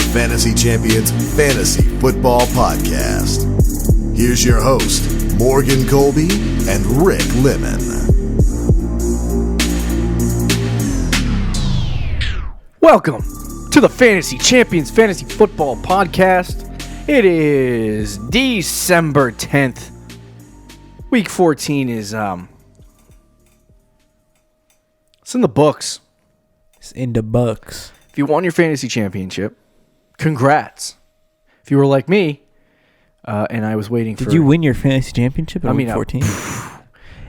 Fantasy Champions Fantasy Football Podcast. Here's your host, Morgan Colby and Rick Lemon. Welcome to the Fantasy Champions Fantasy Football Podcast. It is December 10th. Week 14 is it's in the books. It's in the books. If you won your fantasy championship, congrats. If you were like me, and I was waiting Did you win your fantasy championship in week 14?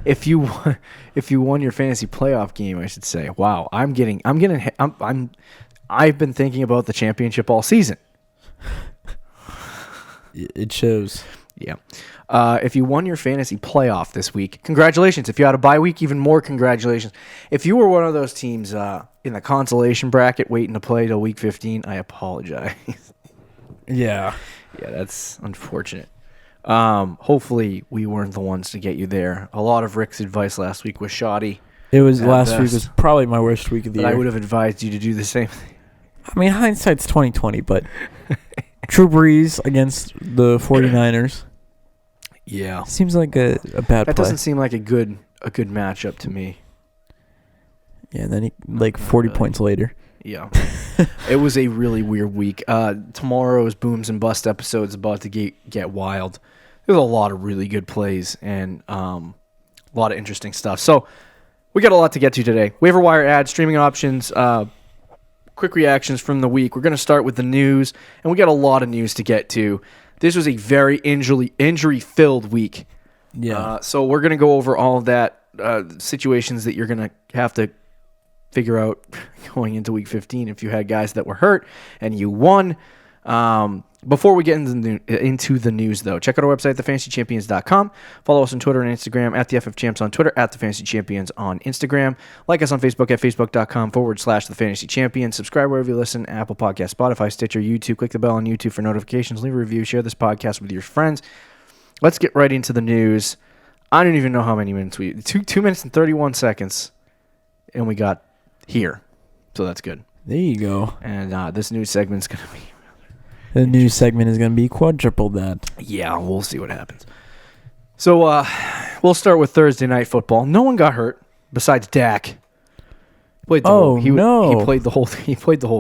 If you won your fantasy playoff game, I should say. Wow, I've been thinking about the championship all season. It shows. Yeah. If you won your fantasy playoff this week, congratulations. If you had a bye week, even more congratulations. If you were one of those teams in the consolation bracket waiting to play till week 15, I apologize. Yeah. Yeah, that's unfortunate. Hopefully we weren't the ones to get you there. A lot of Rick's advice last week was shoddy. It was last week was probably my worst week of the year. I would have advised you to do the same thing. I mean, hindsight's 20/20, but Drew Brees against the 49ers. Yeah. Seems like a bad play. That doesn't seem like a good matchup to me. Yeah, and then he 40 points later. Yeah. It was a really weird week. Tomorrow's Booms and Bust episode is about to get wild. There's a lot of really good plays and a lot of interesting stuff. So we got a lot to get to today. Waiver wire ads, streaming options, quick reactions from the week. We're going to start with the news, and we got a lot of news to get to. This was a very injury-filled week. Yeah. So we're going to go over all of that, situations that you're going to have to figure out going into week 15 if you had guys that were hurt and you won. Before we get into the news, though, check out our website, thefantasychampions.com. Follow us on Twitter and Instagram, at the FFChamps on Twitter, at thefantasychampions on Instagram. Like us on Facebook at facebook.com/thefantasychampions. Subscribe wherever you listen, Apple Podcasts, Spotify, Stitcher, YouTube. Click the bell on YouTube for notifications. Leave a review. Share this podcast with your friends. Let's get right into the news. I don't even know how many minutes 2 minutes and 31 seconds, and we got here. So that's good. There you go. And this news segment's going to be... The news segment is going to be quadruple that. Yeah, we'll see what happens. So we'll start with Thursday Night Football. No one got hurt besides Dak. He played the whole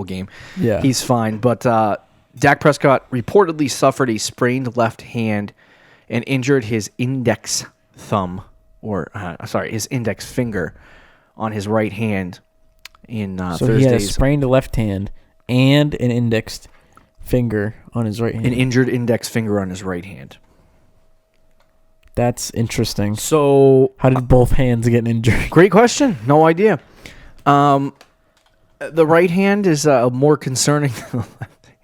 game. Yeah. He's fine. But Dak Prescott reportedly suffered a sprained left hand and injured his index his index finger on his right hand in so Thursday's. He had a sprained left hand and an indexed finger on his right hand. An injured index finger on his right hand. That's interesting. So how did both hands get injured? Great question. No idea. The right hand is more concerning than the left hand.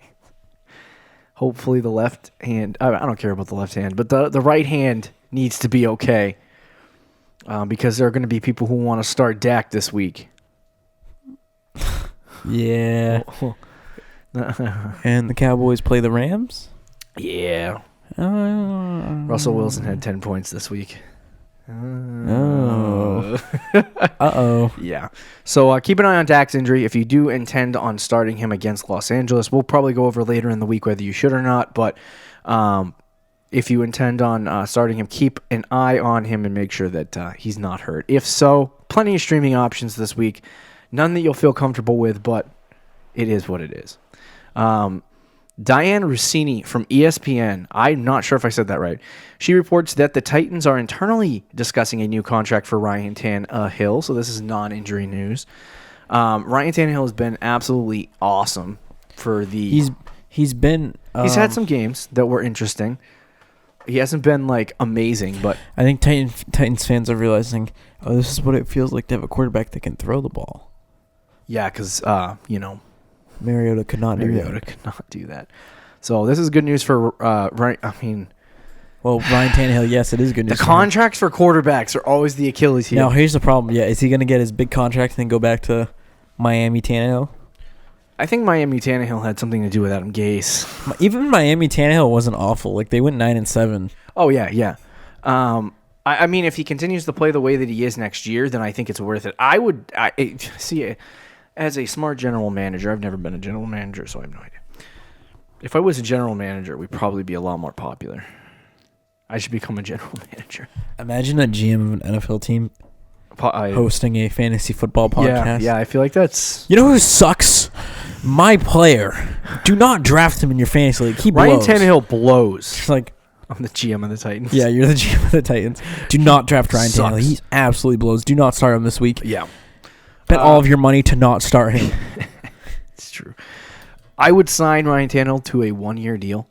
Hopefully the left hand... I don't care about the left hand, but the right hand needs to be okay because there are going to be people who want to start Dak this week. Yeah. And the Cowboys play the Rams? Yeah. Russell Wilson had 10 points this week. Uh-oh. Yeah. So keep an eye on Dak's injury. If you do intend on starting him against Los Angeles, we'll probably go over later in the week whether you should or not. But if you intend on starting him, keep an eye on him and make sure that he's not hurt. If so, plenty of streaming options this week. None that you'll feel comfortable with, but it is what it is. Diane Rossini from ESPN, I'm not sure if I said that right. She reports that the Titans are internally discussing a new contract for Ryan Tannehill, so this is non-injury news. Ryan Tannehill has been absolutely awesome for the... He's been... he's had some games that were interesting. He hasn't been, amazing, but... I think Titans fans are realizing, this is what it feels like to have a quarterback that can throw the ball. Yeah, because, Mariota could not do that. Mariota could not do that. So this is good news for Ryan. Well, Ryan Tannehill, yes, it is good news. The contracts for quarterbacks are always the Achilles heel. Now, here's the problem. Yeah, is he going to get his big contract and then go back to Miami Tannehill? I think Miami Tannehill had something to do with Adam Gase. Even Miami Tannehill wasn't awful. They went 9-7. Oh yeah. I mean, if he continues to play the way that he is next year, then I think it's worth it. I see. As a smart general manager, I've never been a general manager, so I have no idea. If I was a general manager, we'd probably be a lot more popular. I should become a general manager. Imagine a GM of an NFL team hosting a fantasy football podcast. Yeah, I feel like that's... You know who sucks? My player. Do not draft him in your fantasy league. He blows. Ryan Tannehill blows. It's like, I'm the GM of the Titans. yeah, you're the GM of the Titans. Do not draft Ryan Sucks. Tannehill. He absolutely blows. Do not start him this week. Yeah. Bet all of your money to not start him. It's true. I would sign Ryan Tannehill to a 1-year deal.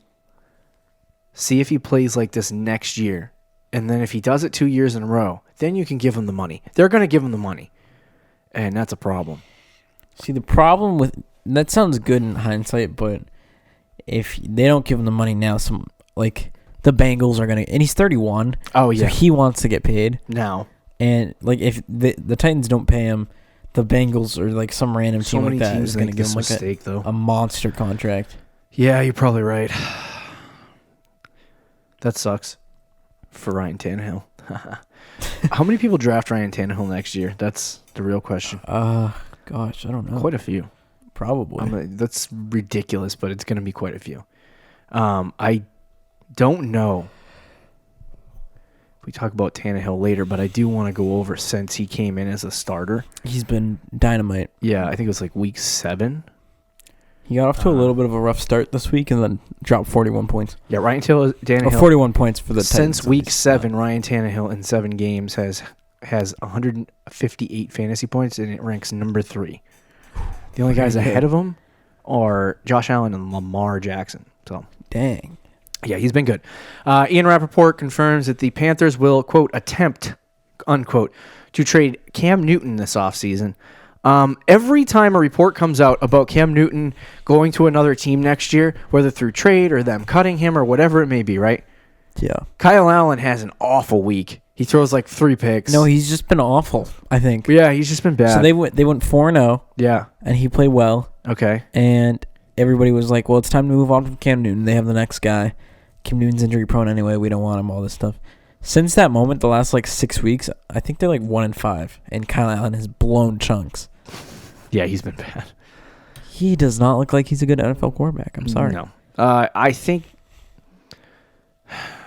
See if he plays like this next year. And then if he does it 2 years in a row, then you can give him the money. They're going to give him the money. And that's a problem. See, the problem with... That sounds good in hindsight, but if they don't give him the money now, the Bengals are going to... And he's 31. Oh, yeah. So he wants to get paid. Now. And, if the Titans don't pay him, the Bengals or, some random team like that is going to give him, a monster contract. Yeah, you're probably right. That sucks for Ryan Tannehill. How many people draft Ryan Tannehill next year? That's the real question. Gosh, I don't know. Quite a few. Probably. That's ridiculous, but it's going to be quite a few. I don't know if we talk about Tannehill later, but I do want to go over since he came in as a starter. He's been dynamite. Yeah, I think it was week 7. He got off to a little bit of a rough start this week and then dropped 41 points. Yeah, Ryan Tannehill. 41 points for the Titans. Since week 7, Ryan Tannehill in 7 games has 158 fantasy points, and it ranks number 3. The only guys ahead of him are Josh Allen and Lamar Jackson. So, dang. Yeah, he's been good. Ian Rappaport confirms that the Panthers will, quote, attempt, unquote, to trade Cam Newton this offseason. Every time a report comes out about Cam Newton going to another team next year, whether through trade or them cutting him or whatever it may be, right? Yeah. Kyle Allen has an awful week. He throws 3 picks. No, he's just been awful, I think. Yeah, he's just been bad. So they went 4-0. Yeah. And he played well. Okay. And everybody was like, well, it's time to move on from Cam Newton. They have the next guy. Cam Newton's injury prone anyway. We don't want him, all this stuff. Since that moment, the last 6 weeks, I think they're 1-5. And Kyle Allen has blown chunks. Yeah, he's been bad. He does not look like he's a good NFL quarterback. I'm sorry. No. I think,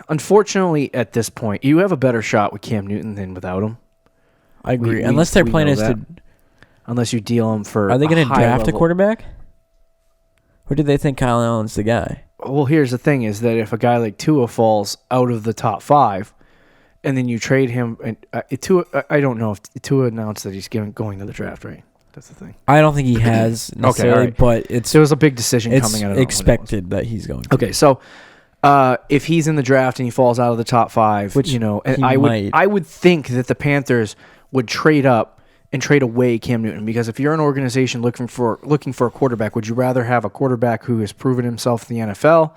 unfortunately, at this point, you have a better shot with Cam Newton than without him. I agree. Unless their plan is to... Unless you deal him for Are they going to draft level. a quarterback? Or do they think Kyle Allen's the guy? Well, here's the thing, is that if a guy like Tua falls out of the top 5, and then you trade him... and I don't know if Tua announced that he's going to the draft, right? That's the thing. I don't think he has necessarily, right. but it's There was a big decision coming out of it. It's expected that he's going to. Okay, so if he's in the draft and he falls out of the top 5, Which and he might. I would think that the Panthers would trade up and trade away Cam Newton, because if you're an organization looking for a quarterback, would you rather have a quarterback who has proven himself in the NFL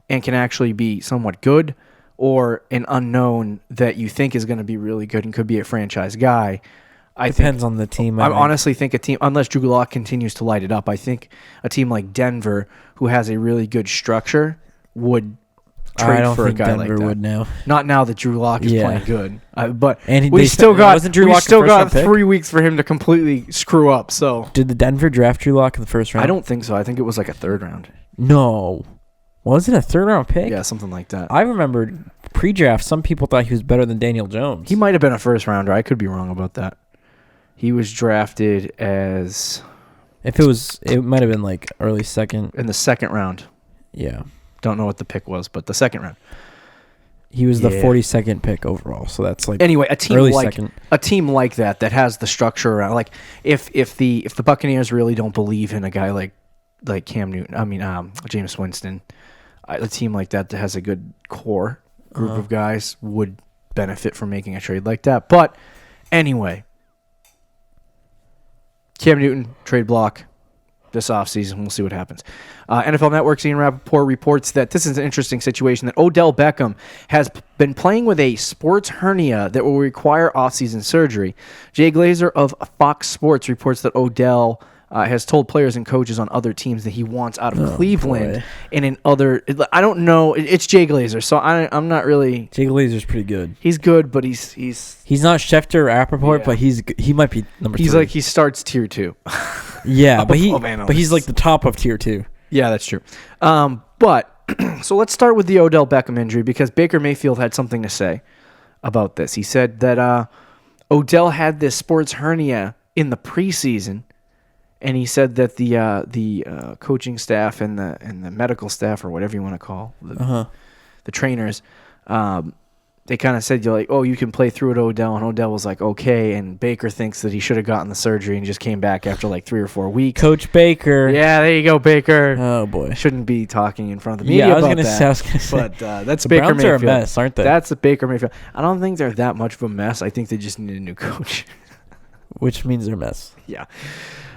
and can actually be somewhat good, or an unknown that you think is going to be really good and could be a franchise guy? Depends on the team. I honestly think a team, unless Drew Lock continues to light it up, I think a team like Denver, who has a really good structure, would trade for a guy Denver like that. would now. Not now that Drew Lock is playing good, but and we still got wasn't Drew Lock a first-round pick? 3 weeks for him to completely screw up. So Did the Denver draft Drew Lock in the first round? I don't think so. I think it was a 3rd round. No. Was it a 3rd round pick? Yeah, something like that. I remember pre-draft, some people thought he was better than Daniel Jones. He might have been a 1st rounder. I could be wrong about that. He was drafted as... it might have been early 2nd. In the 2nd round. Yeah. Don't know what the pick was, but the 2nd round. He was the 42nd pick overall, so that's anyway, a team early like second. A team like that has the structure around. If the Buccaneers really don't believe in a guy like Cam Newton, Jameis Winston, a team like that has a good core group of guys would benefit from making a trade like that. But anyway, Cam Newton trade block this offseason. We'll see what happens. NFL Network's Ian Rappaport reports that this is an interesting situation, that Odell Beckham has been playing with a sports hernia that will require offseason surgery. Jay Glazer of Fox Sports reports that Odell has told players and coaches on other teams that he wants out of Cleveland. Boy. And in other... I don't know. It's Jay Glazer, so I'm not really... Jay Glazer's pretty good. He's good, but he's not Schefter or Rappaport, but he might be number 3. He starts tier 2. Yeah, but analysts. he's the top of tier 2. Yeah, that's true. But so let's start with the Odell Beckham injury because Baker Mayfield had something to say about this. He said that Odell had this sports hernia in the preseason, and he said that the coaching staff and the medical staff, or whatever you want to call the trainers, they kind of said, you're like, oh, you can play through it, Odell. And Odell was like, okay. And Baker thinks that he should have gotten the surgery and just came back after like 3 or 4 weeks. Coach Baker. Yeah, there you go, Baker. Oh, boy. Shouldn't be talking in front of the media about that. I was going to say. But that's the Baker Browns Mayfield. are a mess, aren't they? That's the Baker Mayfield. I don't think they're that much of a mess. I think they just need a new coach. Which means they're a mess. Yeah.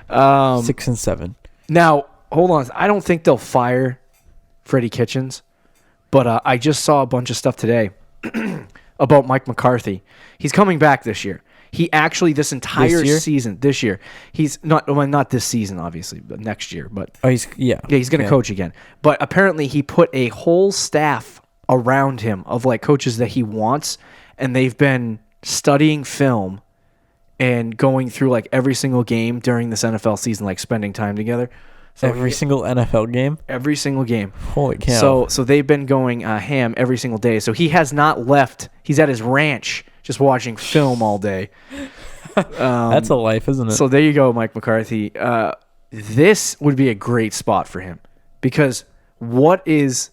6-7. Now, hold on. I don't think they'll fire Freddie Kitchens, but I just saw a bunch of stuff today about Mike McCarthy. He's coming back this year. He actually, this entire season, this year, he's not this season, obviously, but next year. But he's going to coach again. But apparently, he put a whole staff around him of like coaches that he wants, and they've been studying film and going through like every single game during this NFL season, like spending time together. So every single NFL game? Every single game. Holy cow. So they've been going ham every single day. So he has not left. He's at his ranch just watching film all day. That's a life, isn't it? So there you go, Mike McCarthy. This would be a great spot for him because what is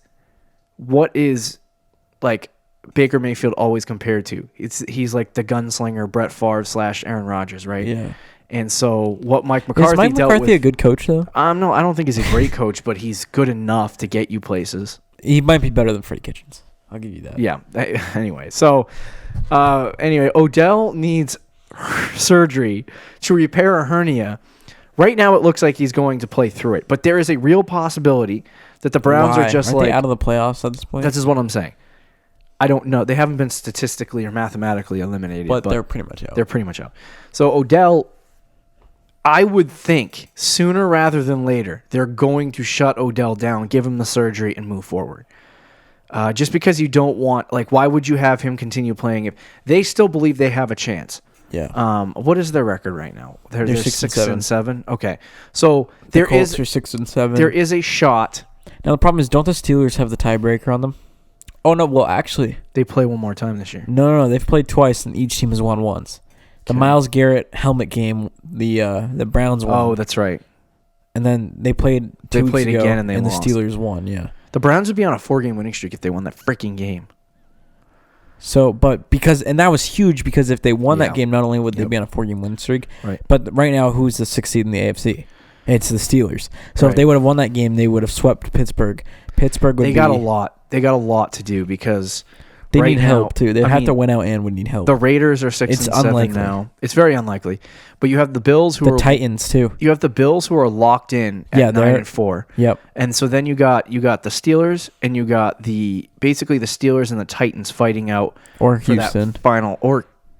like Baker Mayfield always compared to? He's like the gunslinger Brett Favre / Aaron Rodgers, right? Yeah. And so what Mike McCarthy Is Mike McCarthy a good coach, though? No, I don't think he's a great coach, but he's good enough to get you places. He might be better than Freddie Kitchens. I'll give you that. Yeah. Anyway, Odell needs surgery to repair a hernia. Right now, it looks like he's going to play through it, but there is a real possibility that the Browns are just Aren't they out of the playoffs at this point? This is what I'm saying. I don't know. They haven't been statistically or mathematically eliminated, but they're pretty much out. They're pretty much out. So Odell, I would think sooner rather than later, they're going to shut Odell down, give him the surgery, and move forward. Just because you don't want, like, why would you have him continue playing if they still believe they have a chance? Yeah. What is their record right now? They're 6-7. Okay. So the Colts are 6-7. There is a shot. Now the problem is, don't the Steelers have the tiebreaker on them? Oh no. Well, actually, they play one more time this year. No. They've played twice, and each team has won once. The Myles Garrett helmet game, the Browns won. Oh, that's right. And then they played 2 weeks ago, again, and they lost. The Steelers won. Yeah. The Browns would be on a 4-game winning streak if they won that freaking game. So, and that was huge because if they won that game, not only would they be on a 4-game winning streak, right? But right now, who's the 6th seed in the AFC? It's the Steelers. So if they would have won that game, they would have swept Pittsburgh. They got a lot. They got a lot to do because they need help too. They'd have to win out and would need help. The Raiders are 6-7 now. It's very unlikely. But you have the Bills the Titans too. You have the Bills who are locked in at 9-4. Yep. And so then you got the Steelers and you got basically the Steelers and the Titans fighting out or for Houston that final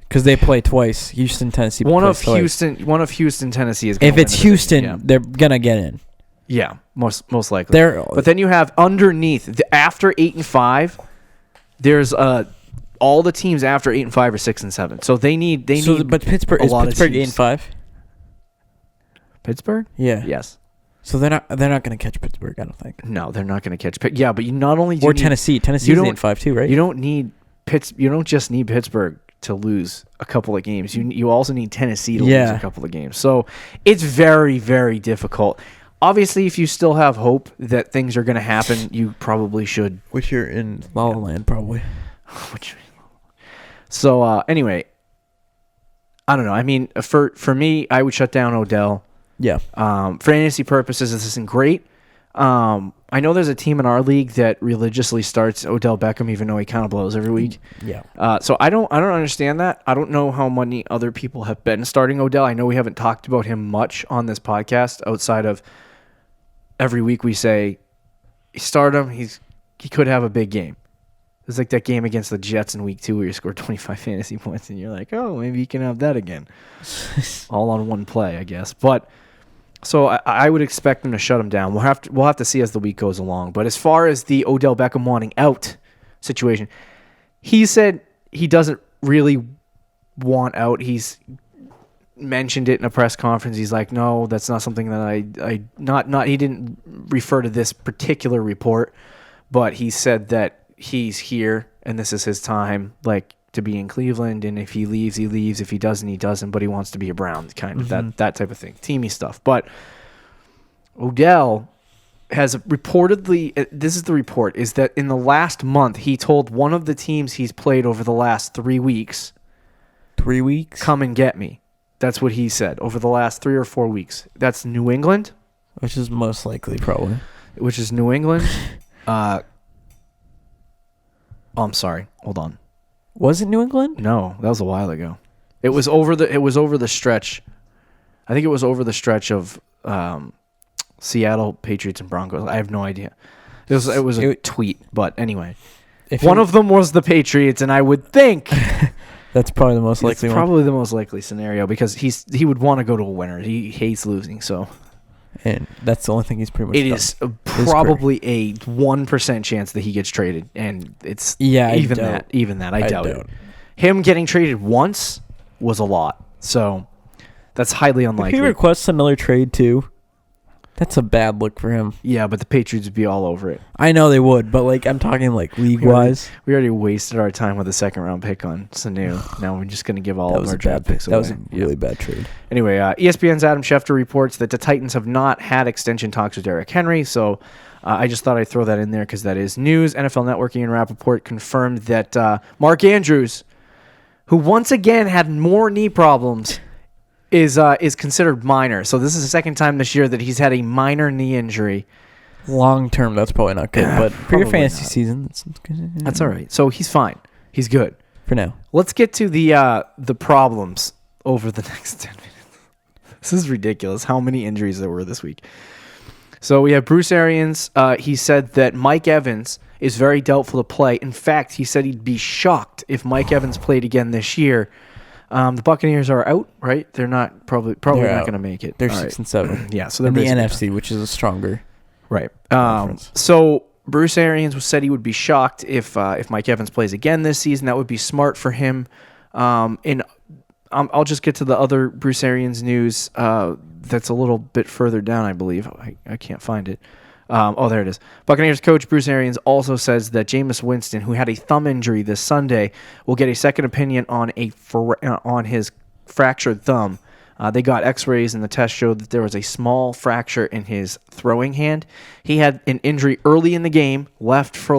because they play twice. Houston, Tennessee. One of Houston, Tennessee is. If it's Houston, they're gonna get in. Yeah, most likely. But then you have underneath after 8-5. There's all the teams after 8-5 are 6-7. So they need. But Pittsburgh is Pittsburgh 8-5. Pittsburgh? Yeah. Yes. So they're not going to catch Pittsburgh. I don't think. No, they're not going to catch. Yeah, but you not only or Tennessee. Tennessee's 8-5 too, right? You don't need You don't just need Pittsburgh to lose a couple of games. You also need Tennessee to lose a couple of games. So it's very, very difficult. Obviously, if you still have hope that things are going to happen, you probably should. Which you're in La La Land, probably. So, anyway, I don't know. I mean, for me, I would shut down Odell. Yeah. For fantasy purposes, this isn't great. I know there's a team in our league that religiously starts Odell Beckham, even though he kind of blows every week. Yeah. So I don't understand that. I don't know how many other people have been starting Odell. I know we haven't talked about him much on this podcast outside of every week we say, start him. He could have a big game. It's like that game against the Jets in week 2 where you scored 25 fantasy points and you're like, oh, maybe you can have that again. All on one play, I guess. But so I would expect them to shut him down. We'll have to see as the week goes along. But as far as the Odell Beckham wanting out situation, he said he doesn't really want out. He's mentioned it in a press conference. He's like, no, that's not something that he didn't refer to this particular report, but he said that he's here and this is his time, like, to be in Cleveland, and if he leaves, he leaves. If he doesn't, he doesn't, but he wants to be a Brown, kind of that type of thing. Teamy stuff. But Odell has reportedly, this is the report, is that in the last month, he told one of the teams he's played over the last 3 weeks, 3 weeks? come and get me. That's what he said, over the last 3 or 4 weeks. That's New England. Which is most likely, probably. Which is New England. I'm sorry. Hold on. Was it New England? No, that was a while ago. It was over the stretch. I think it was over the stretch of Seattle, Patriots, and Broncos. I have no idea. It was a tweet, but anyway. One of them was the Patriots, and I would think that's probably the most likely one. Probably the most likely scenario because he would want to go to a winner. He hates losing, so. And that's the only thing he's pretty much It done. is probably a 1% chance that he gets traded, and it's even that. I doubt it. Him getting traded once was a lot, so that's highly unlikely. If he requests another trade too, that's a bad look for him. Yeah, but the Patriots would be all over it. I know they would, but like I'm talking like league-wise. We already wasted our time with a second-round pick on Sanu. Now we're just going to give all of our draft picks away. That was a really bad trade. Anyway, ESPN's Adam Schefter reports that the Titans have not had extension talks with Derrick Henry, so I just thought I'd throw that in there because that is news. NFL Network and Rappaport confirmed that Mark Andrews, who once again had more knee problems, is considered minor. So this is the second time this year that he's had a minor knee injury. Long term, that's probably not good. But for your fantasy season, that's all right. So he's fine. He's good for now. Let's get to the problems over the next 10 minutes. This is ridiculous how many injuries there were this week. So we have Bruce Arians. He said that Mike Evans is very doubtful to play. In fact, he said he'd be shocked if Mike Evans played again this year. The Buccaneers are out, right? They're not probably not going to make it. They're 6 and 7. Yeah, so they're in the NFC, which is a stronger right. So Bruce Arians said he would be shocked if Mike Evans plays again this season. That would be smart for him. And I'll just get to the other Bruce Arians news. That's a little bit further down, I believe. I can't find it. There it is. Buccaneers coach Bruce Arians also says that Jameis Winston, who had a thumb injury this Sunday, will get a second opinion on his fractured thumb. They got x-rays and the test showed that there was a small fracture in his throwing hand. He had an injury early in the game, left for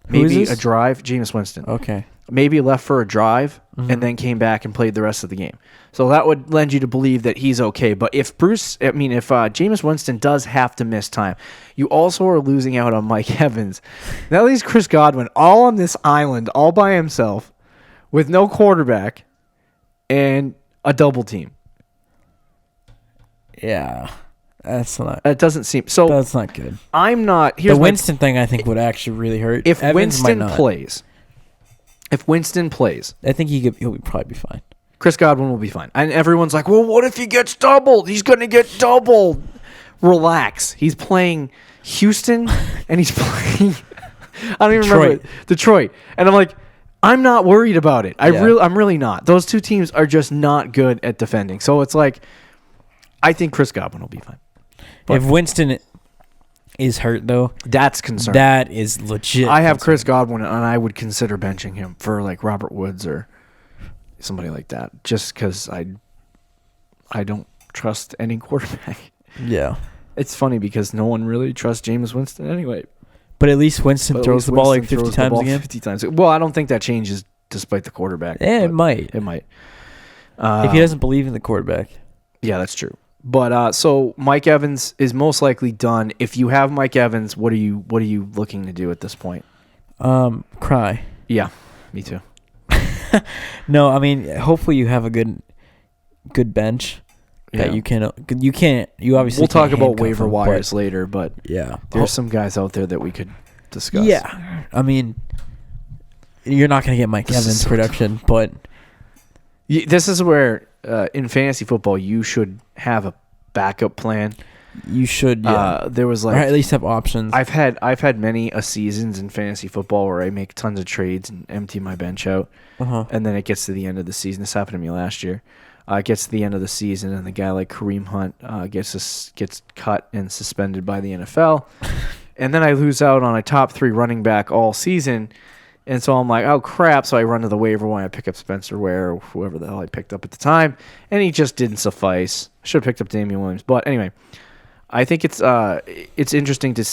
maybe a drive. Jameis Winston. Okay. Maybe left for a drive and then came back and played the rest of the game. So that would lend you to believe that he's okay. But if Jameis Winston does have to miss time, you also are losing out on Mike Evans. That leaves Chris Godwin all on this island, all by himself, with no quarterback and a double team. Yeah. That doesn't seem so. That's not good. I'm not. The Winston thing I think would actually really hurt. If Winston plays, I think he'll probably be fine. Chris Godwin will be fine. And everyone's like, well, what if he gets doubled? He's going to get doubled. Relax. He's playing Houston, and he's playing, I don't even remember, Detroit. And I'm like, I'm not worried about it. I'm really not. Those two teams are just not good at defending. So it's like, I think Chris Godwin will be fine. But if Winston is hurt, though, that's concerning. That is legit. I have Chris Godwin, and I would consider benching him for Robert Woods or somebody like that, just because I don't trust any quarterback. Yeah. It's funny because no one really trusts Jameis Winston anyway. But at least Winston throws the ball 50 times a game. 50 times. Well, I don't think that changes despite the quarterback. Yeah, it might. It might. If he doesn't believe in the quarterback. Yeah, that's true. But so Mike Evans is most likely done. If you have Mike Evans, what are you looking to do at this point? Cry. Yeah, me too. No, I mean, hopefully you have a good bench that you obviously. We'll talk about waiver wires later, but yeah, there's some guys out there that we could discuss. Yeah, I mean, you're not gonna get Mike Evans production, but this is where in fantasy football you should have a backup plan. You should. Yeah. There was or at least have options. I've had many seasons in fantasy football where I make tons of trades and empty my bench out, and then it gets to the end of the season. This happened to me last year. gets to the end of the season, and the guy like Kareem Hunt gets cut and suspended by the NFL. And then I lose out on a top 3 running back all season. And so I'm like, oh, crap. So I run to the waiver wire. I pick up Spencer Ware or whoever the hell I picked up at the time. And he just didn't suffice. I should have picked up Damian Williams. But anyway, I think it's interesting to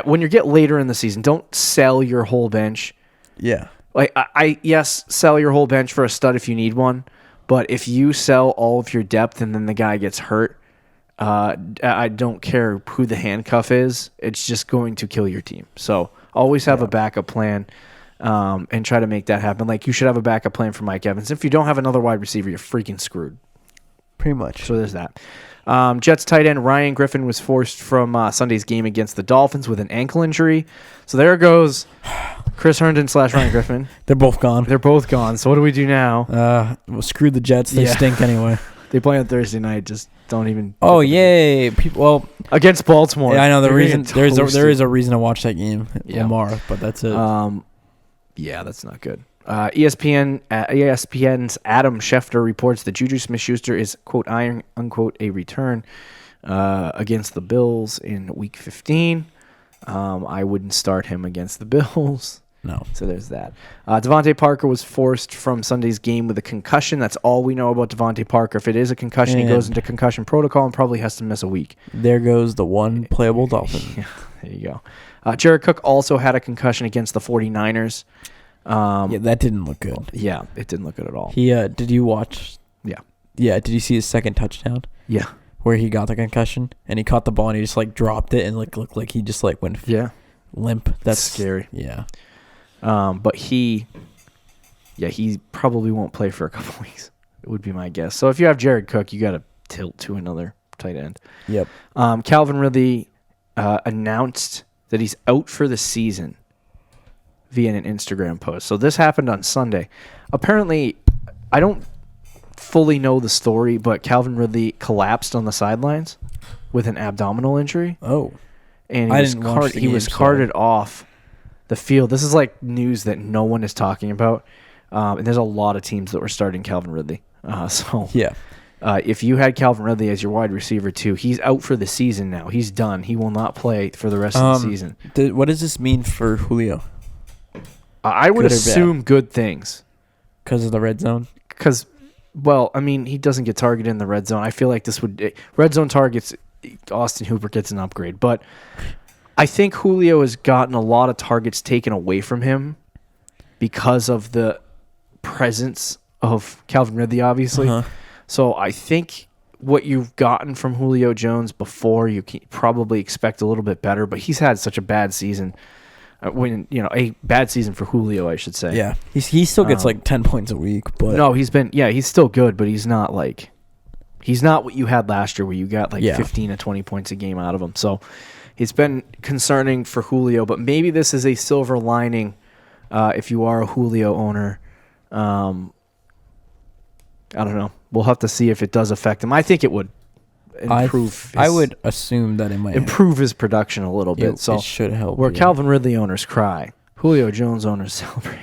when you get later in the season, don't sell your whole bench. Yeah. Like yes, sell your whole bench for a stud if you need one. But if you sell all of your depth and then the guy gets hurt, I don't care who the handcuff is. It's just going to kill your team. So always have a backup plan and try to make that happen. Like you should have a backup plan for Mike Evans. If you don't have another wide receiver, you're freaking screwed. Pretty much. So there's that. Jets tight end Ryan Griffin was forced from Sunday's game against the Dolphins with an ankle injury. So there goes Chris Herndon / Ryan Griffin. They're both gone. They're both gone. So what do we do now? Well, screw the Jets. They stink anyway. They play on Thursday night. Just don't even. Oh yay! People, against Baltimore. Yeah, I know the reason. There is a reason to watch that game, Lamar, but that's it. Yeah, that's not good. ESPN's Adam Schefter reports that Juju Smith-Schuster is quote unquote a return against the Bills in Week 15. I wouldn't start him against the Bills. No. So there's that. Devontae Parker was forced from Sunday's game with a concussion. That's all we know about Devontae Parker. If it is a concussion, he goes into concussion protocol and probably has to miss a week. There goes the one playable Dolphin. Yeah, there you go. Jared Cook also had a concussion against the 49ers. That didn't look good. Yeah, it didn't look good at all. He did you watch? Yeah. Yeah, did you see his second touchdown? Yeah. Where he got the concussion and he caught the ball and he just like dropped it and looked like he just like went limp. That's scary. Yeah. But he probably won't play for a couple weeks. It would be my guess. So if you have Jared Cook, you got to tilt to another tight end. Yep. Calvin Ridley announced that he's out for the season via an Instagram post. So this happened on Sunday. Apparently, I don't fully know the story, but Calvin Ridley collapsed on the sidelines with an abdominal injury. Oh. And he was carted off the field. This is like news that no one is talking about. And there's a lot of teams that were starting Calvin Ridley. If you had Calvin Ridley as your wide receiver too, he's out for the season now. He's done. He will not play for the rest of the season. What does this mean for Julio? I would assume good things. Because of the red zone? Because, well, I mean, he doesn't get targeted in the red zone. I feel like this would... Red zone targets, Austin Hooper gets an upgrade. But I think Julio has gotten a lot of targets taken away from him because of the presence of Calvin Ridley, obviously. Uh-huh. So I think what you've gotten from Julio Jones before, you can probably expect a little bit better. But he's had such a bad season. A bad season for Julio, I should say. Yeah, he still gets like 10 points a week, but no, he's still good, but he's not what you had last year, where you got 15 to 20 points a game out of him. So it's been concerning for Julio, but maybe this is a silver lining if you are a Julio owner. I don't know. We'll have to see if it does affect him. I think it would improve. I would assume that it might improve his production a little bit. So it should help. Where Calvin Ridley owners cry, Julio Jones owners celebrate.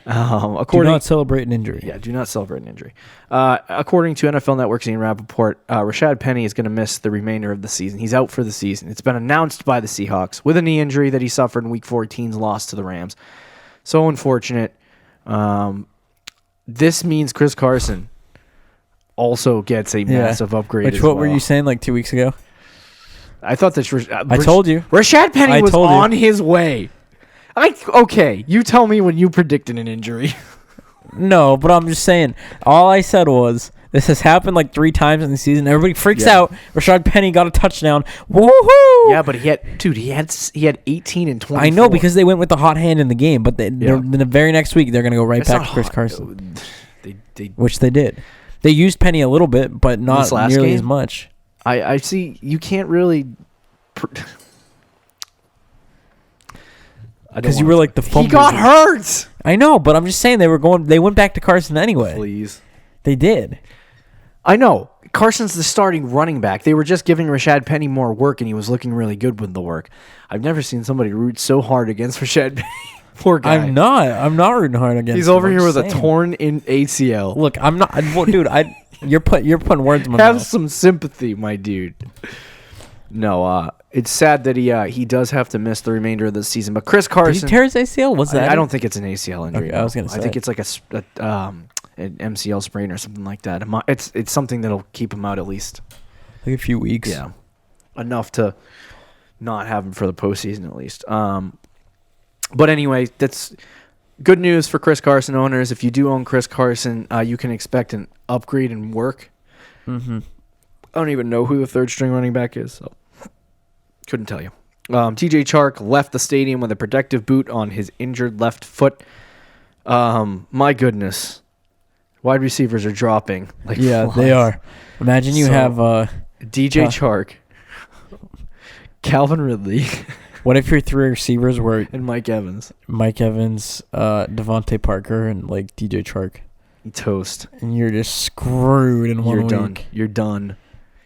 Do not celebrate an injury. Yeah, do not celebrate an injury. According to NFL Network's Ian Rappaport, Breshad Perriman is going to miss the remainder of the season. He's out for the season. It's been announced by the Seahawks with a knee injury that he suffered in Week 14's loss to the Rams. So unfortunate. This means Chris Carson also gets a massive upgrade. What were you saying like 2 weeks ago? I thought that I told you. Breshad Perriman was on his way. Okay, you tell me when you predicted an injury. No, but I'm just saying. All I said was this has happened like 3 times in the season. Everybody freaks out. Breshad Perriman got a touchdown. Woohoo! Yeah, but he had 18 and 24. I know, because they went with the hot hand in the game, but then the very next week they're going to go right back to Chris Carson. Which they did. They used Penny a little bit, but not nearly as much. I see. You can't really. Because you were like the fumble. He got hurt. I know, but I'm just saying they went back to Carson anyway. Please. They did. I know. Carson's the starting running back. They were just giving Breshad Perriman more work, and he was looking really good with the work. I've never seen somebody root so hard against Breshad Perriman. Poor guy. I'm not rooting hard against. He's him. over I'm here with just a saying. torn in ACL. Look, I'm not, dude. You're putting words in my Have mouth. some sympathy, my dude. No, it's sad that he does have to miss the remainder of the season. But Chris Did Carson, he tear his ACL? Was that? I don't think it's an ACL injury. Okay, I was gonna I think say. it's like an MCL sprain or something like that. It's something that'll keep him out at least. like a few weeks. Yeah, enough to not have him for the postseason at least. But anyway, that's good news for Chris Carson owners. If you do own Chris Carson, you can expect an upgrade in work. Mm-hmm. I don't even know who the third string running back is, so couldn't tell you. TJ Chark left the stadium with a protective boot on his injured left foot. My goodness. Wide receivers are dropping. Like Yeah, flies. they are. Imagine you So- have. DJ Chark, Calvin Ridley, What if your three receivers were and Mike Evans. Mike Evans, Devontae Parker, and like DJ Chark, You toast. and you're just screwed in one You're week. done. You're done.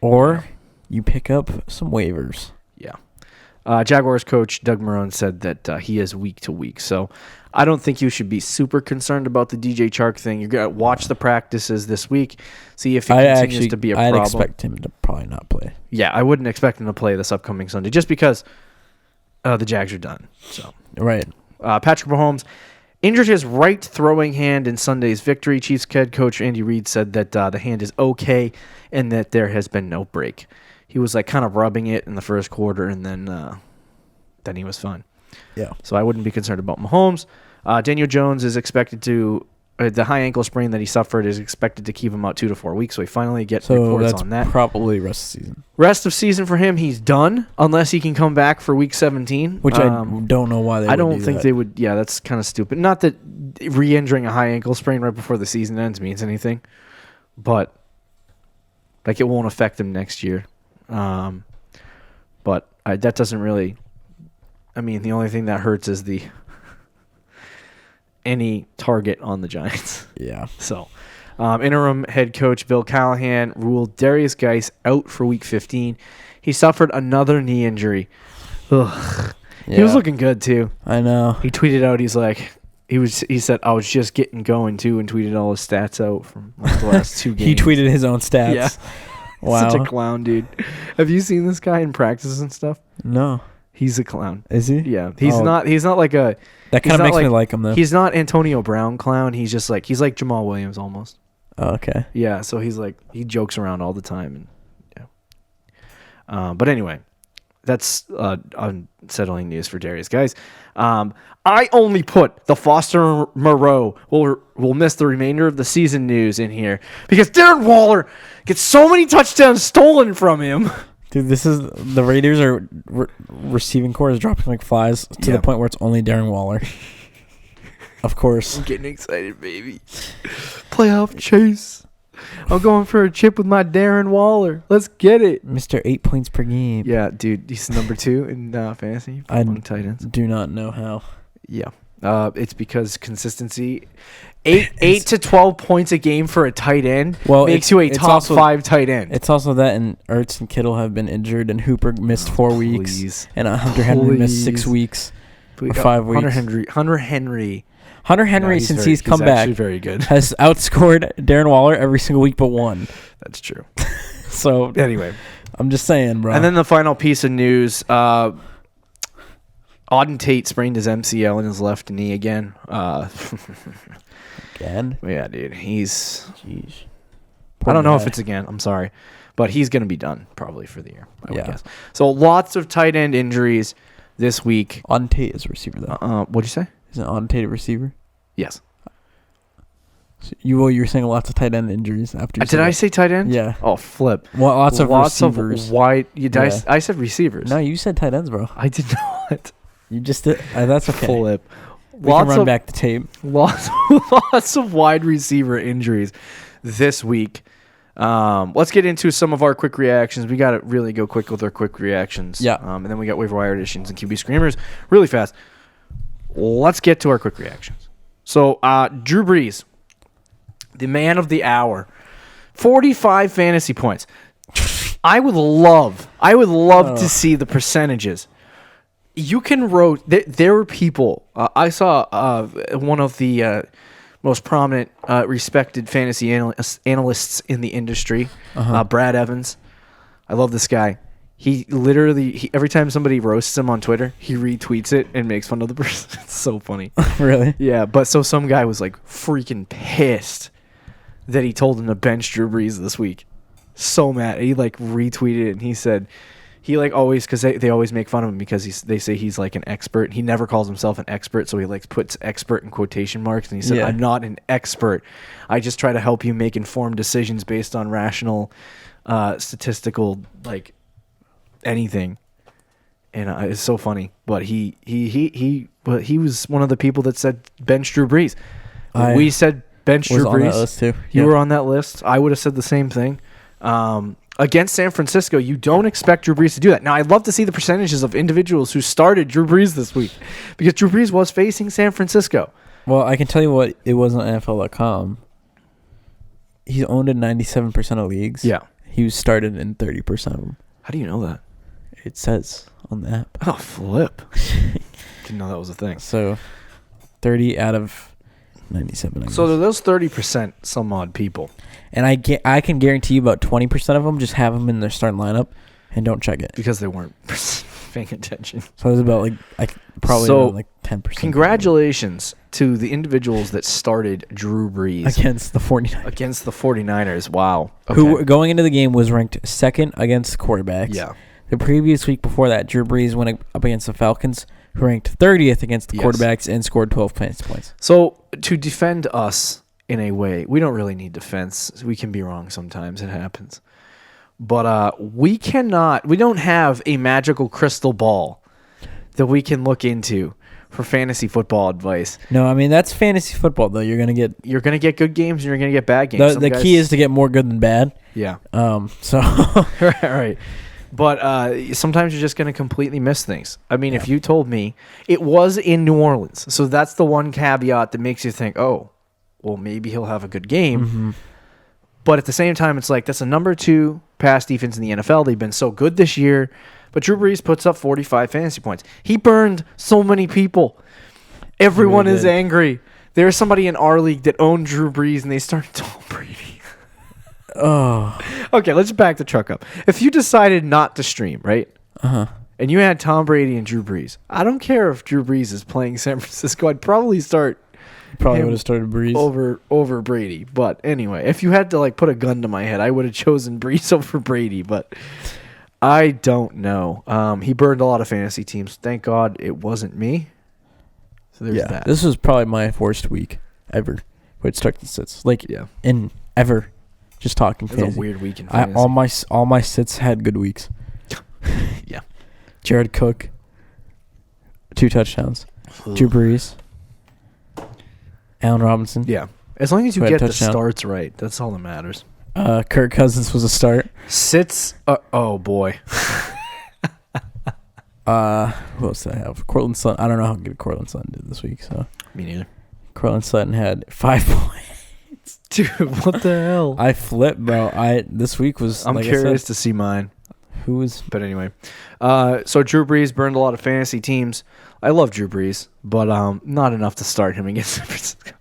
Or you pick up some waivers. Yeah. Jaguars coach Doug Marrone said that he is week to week. So I don't think you should be super concerned about the DJ Chark thing. You're going to watch the practices this week, see if it continues to be a problem. I'd expect him to probably not play. Yeah, I wouldn't expect him to play this upcoming Sunday just because the Jags are done. So Right. Patrick Mahomes injured his right throwing hand in Sunday's victory. Chiefs head coach Andy Reid said that the hand is okay and that there has been no break. He was like kind of rubbing it in the first quarter, and then he was fine. Yeah. So I wouldn't be concerned about Mahomes. Daniel Jones is expected to the high ankle sprain that he suffered is expected to keep him out 2 to 4 weeks. So we finally get So reports that's on that. probably rest of the season. Rest of season for him, he's done unless he can come back for week 17. Which I don't know why they I would don't do think that. they would. Yeah, that's kind of stupid. Not that re-injuring a high ankle sprain right before the season ends means anything, but like it won't affect him next year. But that doesn't really. I mean, the only thing that hurts is any target on the Giants. Yeah. So, interim head coach Bill Callahan ruled Darius Geis out for Week 15. He suffered another knee injury. Ugh. Yeah. He was looking good too. I know. He tweeted out, he's like, he said, I was just getting going too, and tweeted all his stats out from like the last 2 games. He tweeted his own stats. Yeah. Wow. Such a clown, dude. Have you seen this guy in practice and stuff? No. He's a clown. Is he? Yeah. He's Oh. not like a. That he's kind of not makes me like him though. He's not Antonio Brown clown. He's just like Jamal Williams almost. Oh, okay. Yeah. So he's like, he jokes around all the time, and yeah. But anyway, that's unsettling news for Darius, guys. I only put the Foster Moreau will miss the remainder of the season news in here because Darren Waller gets so many touchdowns stolen from him. Dude, this is the Raiders are receiving core is dropping like flies to Yeah. the point where it's only Darren Waller. Of course. I'm getting excited, baby. Playoff chase. I'm going for a chip with my Darren Waller. Let's get it. Mr. 8 points per game. Yeah, dude, he's number 2 in fantasy among tight ends. Do not know how. Yeah. It's because consistency. 8 to 12 points a game for a tight end makes you a it's top also- 5 tight end. It's also that and Ertz and Kittle have been injured and Hooper missed 4 weeks Please. and Hunter Henry missed 6 Please. weeks. Please. 5 weeks. Hunter Henry. Hunter Henry, No, since very- he's come back, actually very good. has outscored Darren Waller every single week but one. That's true. So Anyway. I'm just saying, bro. And then the final piece of news, Auden Tate sprained his MCL in his left knee again. again, Yeah, dude. jeez. I don't know if guy. it's again. I'm sorry. But he's going to be done probably for the year, I would Yeah. guess. So lots of tight end injuries this week. Auden Tate is a receiver though. What'd you say? Isn't Auden Tate a receiver? Yes. So you were saying lots of tight end injuries after. You Did I say tight end? Yeah. Oh, flip. Well, lots of receivers. Of wide. Yeah. I said receivers. No, you said tight ends, bro. I did not. You just did. That's okay. Flip. We can run back the tape. Lots of wide receiver injuries this week. Let's get into some of our quick reactions. We got to really go quick with our quick reactions. Yeah. And then we got waiver wire additions and QB screamers really fast. Let's get to our quick reactions. So, Drew Brees, the man of the hour, 45 fantasy points. I would love to see the percentages. You can there were people. I saw one of the most prominent, respected fantasy analysts in the industry, Brad Evans. I love this guy. He literally, every time somebody roasts him on Twitter, he retweets it and makes fun of the person. It's so funny. Really? Yeah, but so some guy was like freaking pissed that he told him to bench Drew Brees this week. So mad. He like retweeted it and he said, he like always, because they always make fun of him because they say he's like an expert. He never calls himself an expert, so he like puts expert in quotation marks. And he said, I'm not an expert. I just try to help you make informed decisions based on rational, statistical, like anything. And it's so funny. But he was one of the people that said bench Drew Brees. We said bench Drew Brees. On that list too. You were on that list. I would have said the same thing. Against San Francisco, you don't expect Drew Brees to do that. Now, I'd love to see the percentages of individuals who started Drew Brees this week because Drew Brees was facing San Francisco. Well, I can tell you what it was on NFL.com. He's owned in 97% of leagues. Yeah. He was started in 30% of them. How do you know that? It says on the app. Oh, flip. Didn't know that was a thing. So, 30 out of 97, I guess. So those 30% some odd people. And I can guarantee you about 20% of them just have them in their starting lineup and don't check it. Because they weren't paying attention. So it was about probably around 10%. Congratulations to the individuals that started Drew Brees. Against the 49ers. Against the 49ers. Wow. Okay. Who, going into the game, was ranked second against quarterbacks. Yeah. The previous week before that, Drew Brees went up against the Falcons, who ranked 30th against the quarterbacks and scored 12 fantasy points. So to defend us in a way, we don't really need defense. We can be wrong sometimes. It happens. But we don't have a magical crystal ball that we can look into for fantasy football advice. No, I mean, that's fantasy football, though. You're going to get good games and you're going to get bad games. The key is to get more good than bad. Yeah. So right. But sometimes you're just going to completely miss things. I mean, if you told me it was in New Orleans, so that's the one caveat that makes you think, oh, well, maybe he'll have a good game. Mm-hmm. But at the same time, it's like that's a number 2 pass defense in the NFL. They've been so good this year. But Drew Brees puts up 45 fantasy points. He burned so many people. Everyone is angry. There's somebody in our league that owned Drew Brees, and they started Tom Brady. Oh. Okay, let's back the truck up. If you decided not to stream, right? Uh-huh. And you had Tom Brady and Drew Brees. I don't care if Drew Brees is playing San Francisco. I'd probably start would have started Brees over Brady. But anyway, if you had to put a gun to my head, I would have chosen Brees over Brady, but I don't know. He burned a lot of fantasy teams. Thank God it wasn't me. So there's that. This was probably my worst week ever. With start and sits. In ever. Just talking fantasy. It's a weird week in fantasy. All my sits had good weeks. Yeah. Jared Cook, 2 touchdowns. Drew Brees. Allen Robinson. Yeah. As long as you get the starts right, that's all that matters. Kirk Cousins was a start. Sits. Oh, boy. Who else did I have? Cortland Sutton. I don't know how good Cortland Sutton did this week. So me neither. Cortland Sutton had 5 points. Dude, what the hell? I flipped, bro. This week was. I'm curious to see mine. Who was? But anyway, so Drew Brees burned a lot of fantasy teams. I love Drew Brees, but not enough to start him against San Francisco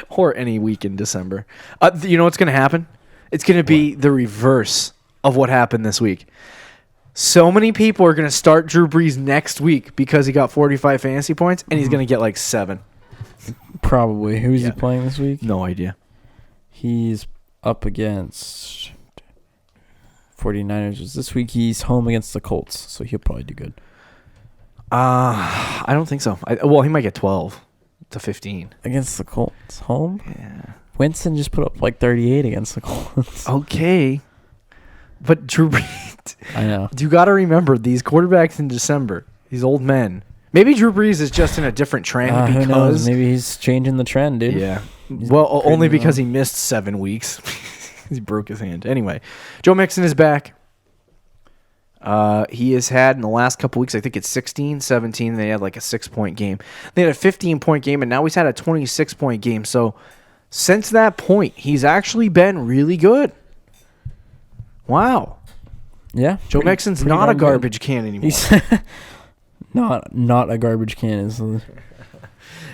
or any week in December. You know what's going to happen? It's going to be the reverse of what happened this week. So many people are going to start Drew Brees next week because he got 45 fantasy points, and he's going to get 7. Probably. Who's he playing this week? No idea. He's up against 49ers. This week he's home against the Colts, so he'll probably do good. I don't think so. Well, he might get 12 to 15. Against the Colts. Home? Yeah. Winston just put up 38 against the Colts. Okay. But Drew Brees, I know. You got to remember these quarterbacks in December, these old men. Maybe Drew Brees is just in a different trend because... Who knows? Maybe he's changing the trend, dude. Yeah. Well, only because he missed 7 weeks. He broke his hand. Anyway, Joe Mixon is back. He has had in the last couple weeks, I think it's 16, 17, they had a 6-point game. They had a 15-point game, and now he's had a 26-point game. So since that point, he's actually been really good. Wow. Yeah. Joe Mixon's not a garbage can anymore. not a garbage can. Is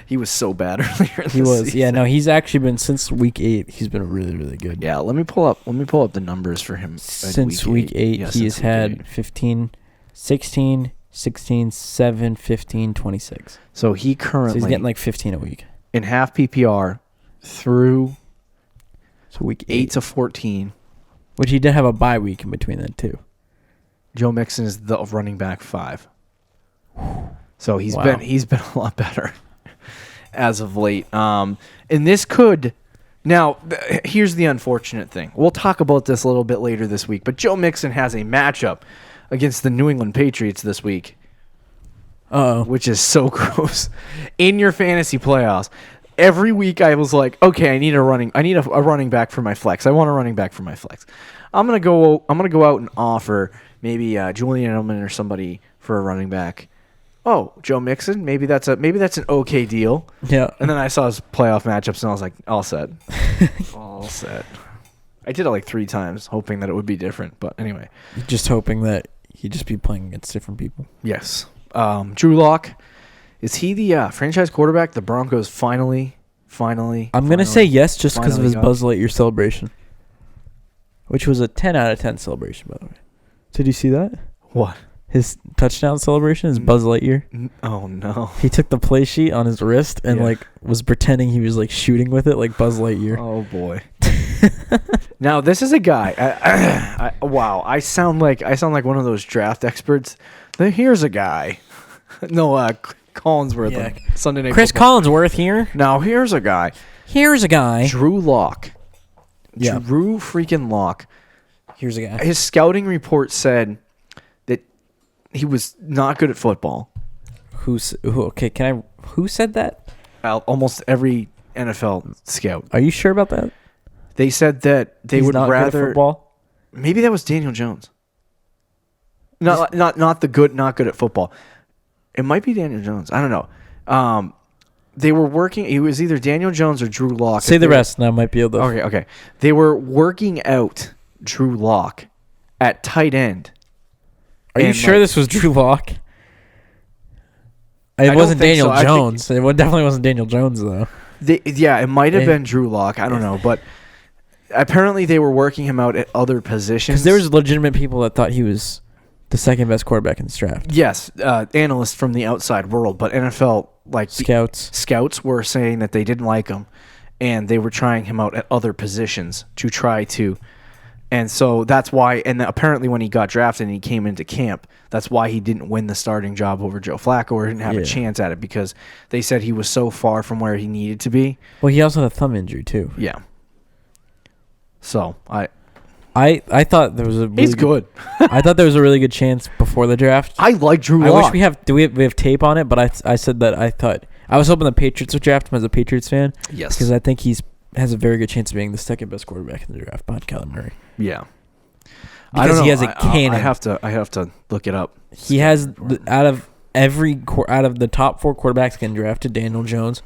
He was so bad earlier in he the was. season. Yeah, no, he's actually been since week 8. He's been really, really good. Yeah, let me pull up the numbers for him. Since week 8, Yeah, he has since week had 8. 15, 16, 16, 7, 15, 26. So he currently So he's getting like 15 a week. in half PPR through So week 8 to 14. Which he did have a bye week in between that too. Joe Mixon is the running back 5. So he's Wow. been a lot better as of late. And this could now. Here's the unfortunate thing. We'll talk about this a little bit later this week. But Joe Mixon has a matchup against the New England Patriots this week, which is so gross. In your fantasy playoffs, every week I was like, okay, I need a running back for my flex. I want a running back for my flex. I'm gonna go out and offer maybe Julian Edelman or somebody for a running back. Oh, Joe Mixon, maybe that's an okay deal. Yeah. And then I saw his playoff matchups and I was like, all set. All set. I did it like 3 times, hoping that it would be different. But anyway. Just hoping that he'd just be playing against different people. Yes. Drew Lock. Is he the franchise quarterback the Broncos finally? I'm going to say yes just because of his got? Buzz Lightyear celebration. Which was a 10 out of 10 celebration, by the way. Did you see that? What? His touchdown celebration is Buzz Lightyear. Oh, no. He took the play sheet on his wrist and was pretending he was like shooting with it like Buzz Lightyear. Oh, boy. Now, this is a guy. Wow, I sound like one of those draft experts. Here's a guy. No, Collinsworth. Yeah. Sunday Night Chris Football. Collinsworth here. Now, here's a guy. Drew Lock. Yeah. Drew freaking Lock. Here's a guy. His scouting report said that he was not good at football. Who said that? Almost every NFL scout. Are you sure about that? They said that they He's would not good at rather. football? Maybe that was Daniel Jones. Not good at football. It might be Daniel Jones. I don't know. They were working. It was either Daniel Jones or Drew Lock. Say the rest, and I might be able to. Okay. They were working out Drew Lock at tight end. Are you sure this was Drew Lock? It wasn't Daniel Jones. It definitely wasn't Daniel Jones, though. It might have been Drew Lock. I don't know, but apparently they were working him out at other positions. Because there was legitimate people that thought he was the second best quarterback in this draft. Yes, analysts from the outside world, but NFL scouts were saying that they didn't like him, and they were trying him out at other positions to try to. And so that's why, and apparently when he got drafted and he came into camp, that's why he didn't win the starting job over Joe Flacco or didn't have a chance at it, because they said he was so far from where he needed to be. Well, he also had a thumb injury, too. Yeah. So, I thought there was a really he's good. I thought there was a really good chance before the draft. I like Drew I Lock. wish we have tape on it, but I said that I was hoping the Patriots would draft him as a Patriots fan. Yes. Because I think has a very good chance of being the second best quarterback in the draft behind Kyler Murray. Yeah. Because I don't know. he has a cannon. I have to look it up. He has out of the top 4 quarterbacks getting drafted, Daniel Jones,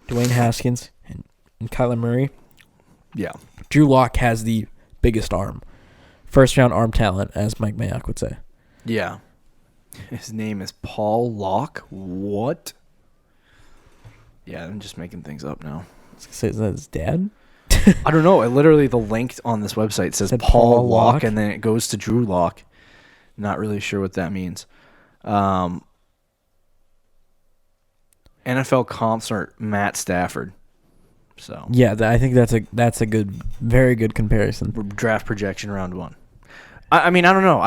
Dwayne Haskins, and Kyler Murray. Yeah. Drew Lock has the biggest arm. First round arm talent, as Mike Mayock would say. Yeah. His name is Paul Locke. What? Yeah, I'm just making things up now. Is that his dad? I don't know. Literally, the link on this website says Paul Locke, and then it goes to Drew Lock. Not really sure what that means. NFL comps are Matt Stafford. So yeah, I think that's a good, very good comparison. Draft projection round 1. I mean, I don't know.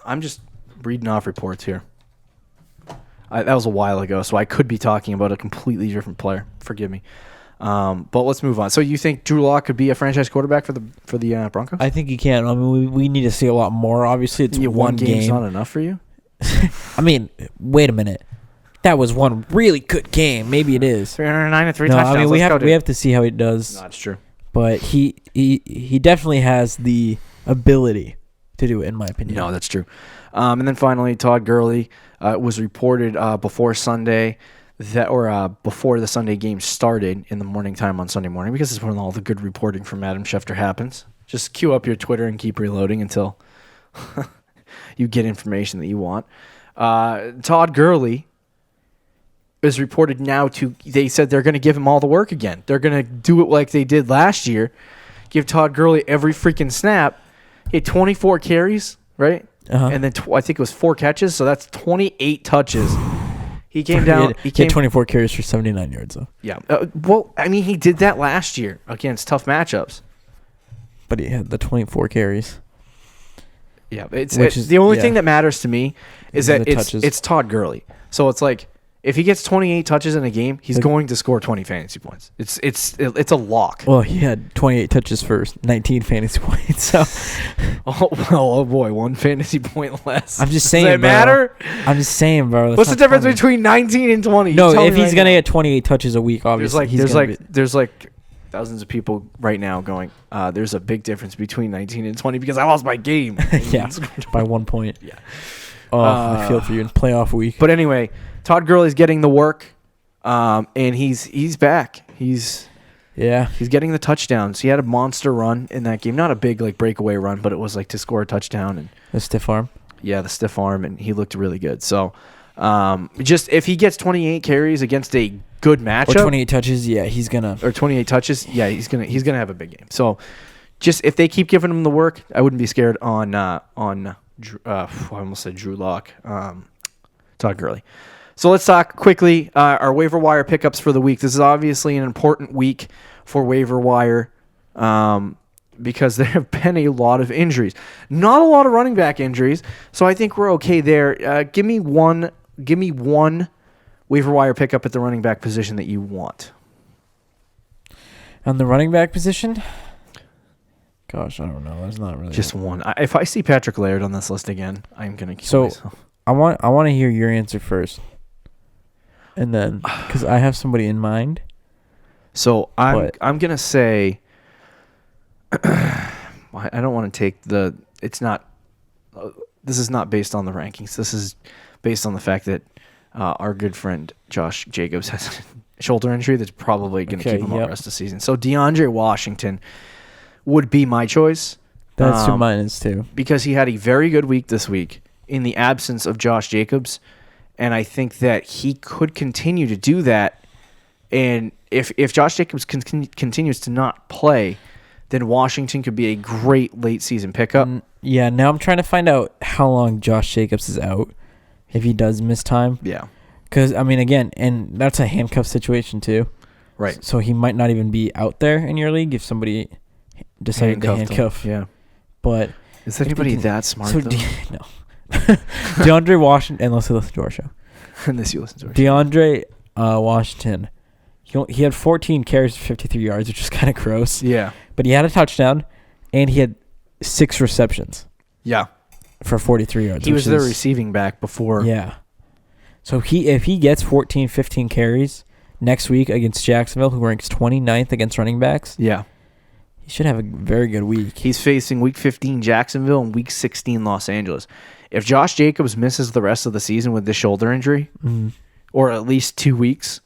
I'm just reading off reports here. That was a while ago, so I could be talking about a completely different player. Forgive me. But let's move on. So you think Drew Lock could be a franchise quarterback for the Broncos? I think he can. I mean, we need to see a lot more. Obviously, it's one game's game. Not enough for you? I mean, wait a minute. That was one really good game. Maybe it is. 309 and 3 touchdowns. I mean, we have to see how he does. No, that's true. But he definitely has the ability to do it, in my opinion. No, that's true. And then finally, Todd Gurley was reported before Sunday before the Sunday game started in the morning time on Sunday morning, because it's when all the good reporting from Adam Schefter happens. Just queue up your Twitter and keep reloading until you get information that you want. Todd Gurley is reported now they said they're going to give him all the work again. They're going to do it like they did last year. Give Todd Gurley every freaking snap. He had 24 carries, right? Uh-huh. And then I think it was 4 catches, so that's 28 touches. He came down. He had 24 carries for 79 yards, though. Yeah. Well, I mean, he did that last year against tough matchups. But he had the 24 carries. Yeah. The only thing that matters to me is that touches. it's Todd Gurley. So it's like, if he gets 28 touches in a game, he's going to score 20 fantasy points. It's a lock. Well, he had 28 touches for 19 fantasy points. So, oh boy, 1 fantasy point less. I'm just saying, Does that matter? I'm just saying, bro. What's the difference between 19 and 20? No, if he's gonna get 28 touches a week, obviously, there's like thousands of people right now going, there's a big difference between 19 and 20 because I lost my game. Yeah, by 1 point. Yeah. Oh, I feel for you in playoff week. But anyway, Todd Gurley's getting the work, and he's back. He's getting the touchdowns. He had a monster run in that game. Not a big like breakaway run, but it was like to score a touchdown and the stiff arm. Yeah, the stiff arm, and he looked really good. So, just if he gets 28 carries against a good matchup, or 28 touches, he's gonna. Or 28 touches, he's gonna have a big game. So, just if they keep giving him the work, I wouldn't be scared on I almost said Drew Lock, Todd Gurley. So let's talk quickly our waiver wire pickups for the week. This is obviously an important week for waiver wire because there have been a lot of injuries. Not a lot of running back injuries, so I think we're okay there. Give me one waiver wire pickup at the running back position that you want. On the running back position? Gosh, I don't know. There's not really just one. If I see Patrick Laird on this list again, I'm gonna kill myself. I want to hear your answer first, and then because I have somebody in mind. So I'm gonna say I don't want to take the. It's not. This is not based on the rankings. This is based on the fact that our good friend Josh Jacobs has a shoulder injury that's probably going to keep him out the rest of the season. So DeAndre Washington would be my choice. That's who mine is too. Because he had a very good week this week in the absence of Josh Jacobs, and I think that he could continue to do that. And if Josh Jacobs continues to not play, then Washington could be a great late season pickup. Yeah, now I'm trying to find out how long Josh Jacobs is out, if he does miss time. Yeah. Because, I mean, again, and that's a handcuff situation too. Right. So he might not even be out there in your league if somebody decided to handcuff. Yeah. But is anybody that smart, though? No. DeAndre Washington, unless you listen to our show. Unless you listen to our show. DeAndre Washington, he had 14 carries for 53 yards, which is kind of gross. Yeah. But he had a touchdown, and he had 6 receptions. Yeah. For 43 yards. He was their receiving back before. Yeah. So if he gets 14, 15 carries next week against Jacksonville, who ranks 29th against running backs. Yeah. He should have a very good week. He's facing Week 15 Jacksonville and Week 16 Los Angeles. If Josh Jacobs misses the rest of the season with this shoulder injury, or at least 2 weeks,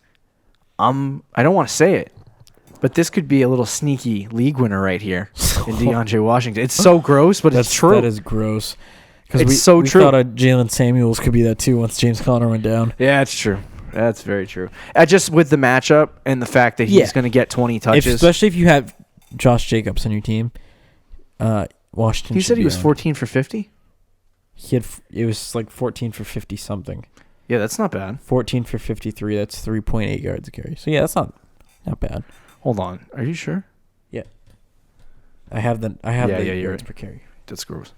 I don't want to say it, but this could be a little sneaky league winner right here in DeAndre Washington. It's so gross, but it's true. That is gross. Because we true. thought Jalen Samuels could be that too once James Conner went down. Yeah, it's true. That's very true. Just with the matchup and the fact that he's going to get 20 touches. Especially if you have Josh Jacobs on your team, Washington. He said he was 14 for 50? It was like 14 for 50 something. Yeah, that's not bad. 14 for 53. That's 3.8 yards a carry. So yeah, that's not bad. Hold on. Are you sure? Yeah. I have the yards per carry. That's gross.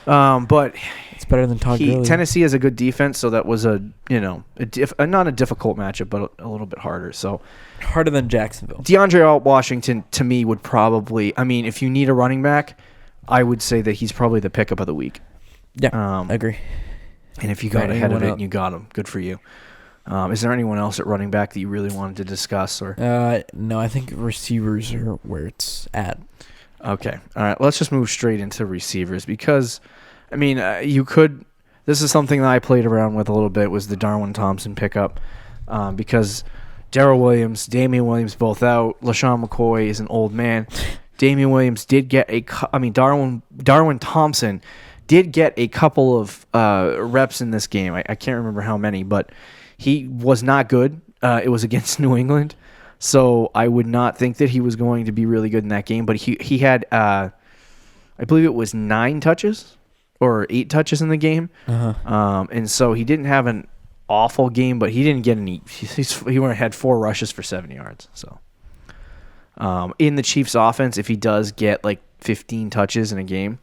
But it's better than Todd Gurley. Tennessee has a good defense, so that was not a difficult matchup, but a little bit harder. So harder than Jacksonville. DeAndre Washington to me would probably. I mean, if you need a running back, I would say that he's probably the pickup of the week. Yeah, I agree. And if you got ahead of it and you got him, good for you. Is there anyone else at running back that you really wanted to discuss? Or no, I think receivers are where it's at. Okay. All right. Let's just move straight into receivers because, I mean, you could. This is something that I played around with a little bit was the Darwin Thompson pickup because Darrell Williams, Damian Williams both out. LaShawn McCoy is an old man. Damian Williams did get Darwin Thompson did get a couple of reps in this game. I can't remember how many, but he was not good. It was against New England, so I would not think that he was going to be really good in that game. But he had, I believe it was 9 touches or 8 touches in the game, and so he didn't have an awful game, but he didn't get any. He had 4 rushes for 7 yards. So in the Chiefs' offense, if he does get like 15 touches in a game,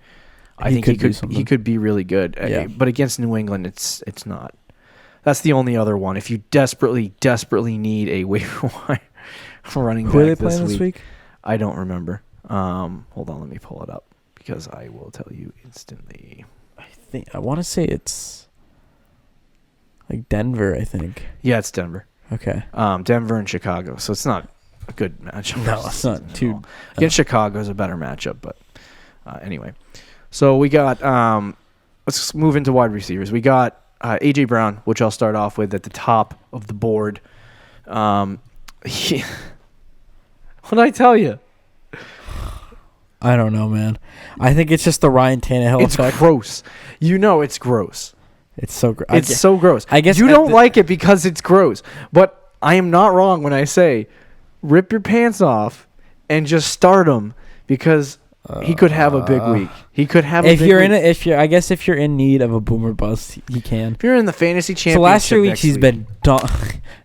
I think he could be really good. Yeah. But against New England, it's not. That's the only other one. If you desperately need a waiver wire running back Who are they playing this week? I don't remember. Hold on, let me pull it up because I will tell you instantly. I want to say it's like Denver, I think. Yeah, it's Denver. Okay. Denver and Chicago. So it's not a good matchup. No, it's not too. Against Chicago is a better matchup, but anyway. So we got. Let's move into wide receivers. We got A.J. Brown, which I'll start off with at the top of the board. What did I tell you? I don't know, man. I think it's just the Ryan Tannehill It's effect. gross. You know it's gross. It's so gross. It's so gross. I guess you don't like it because it's gross. But I am not wrong when I say rip your pants off and just start him because he could have a big week. He could have a big week. If you're in need of a boomer bust, he can. If you're in the fantasy championship, So last 3 weeks he's week. been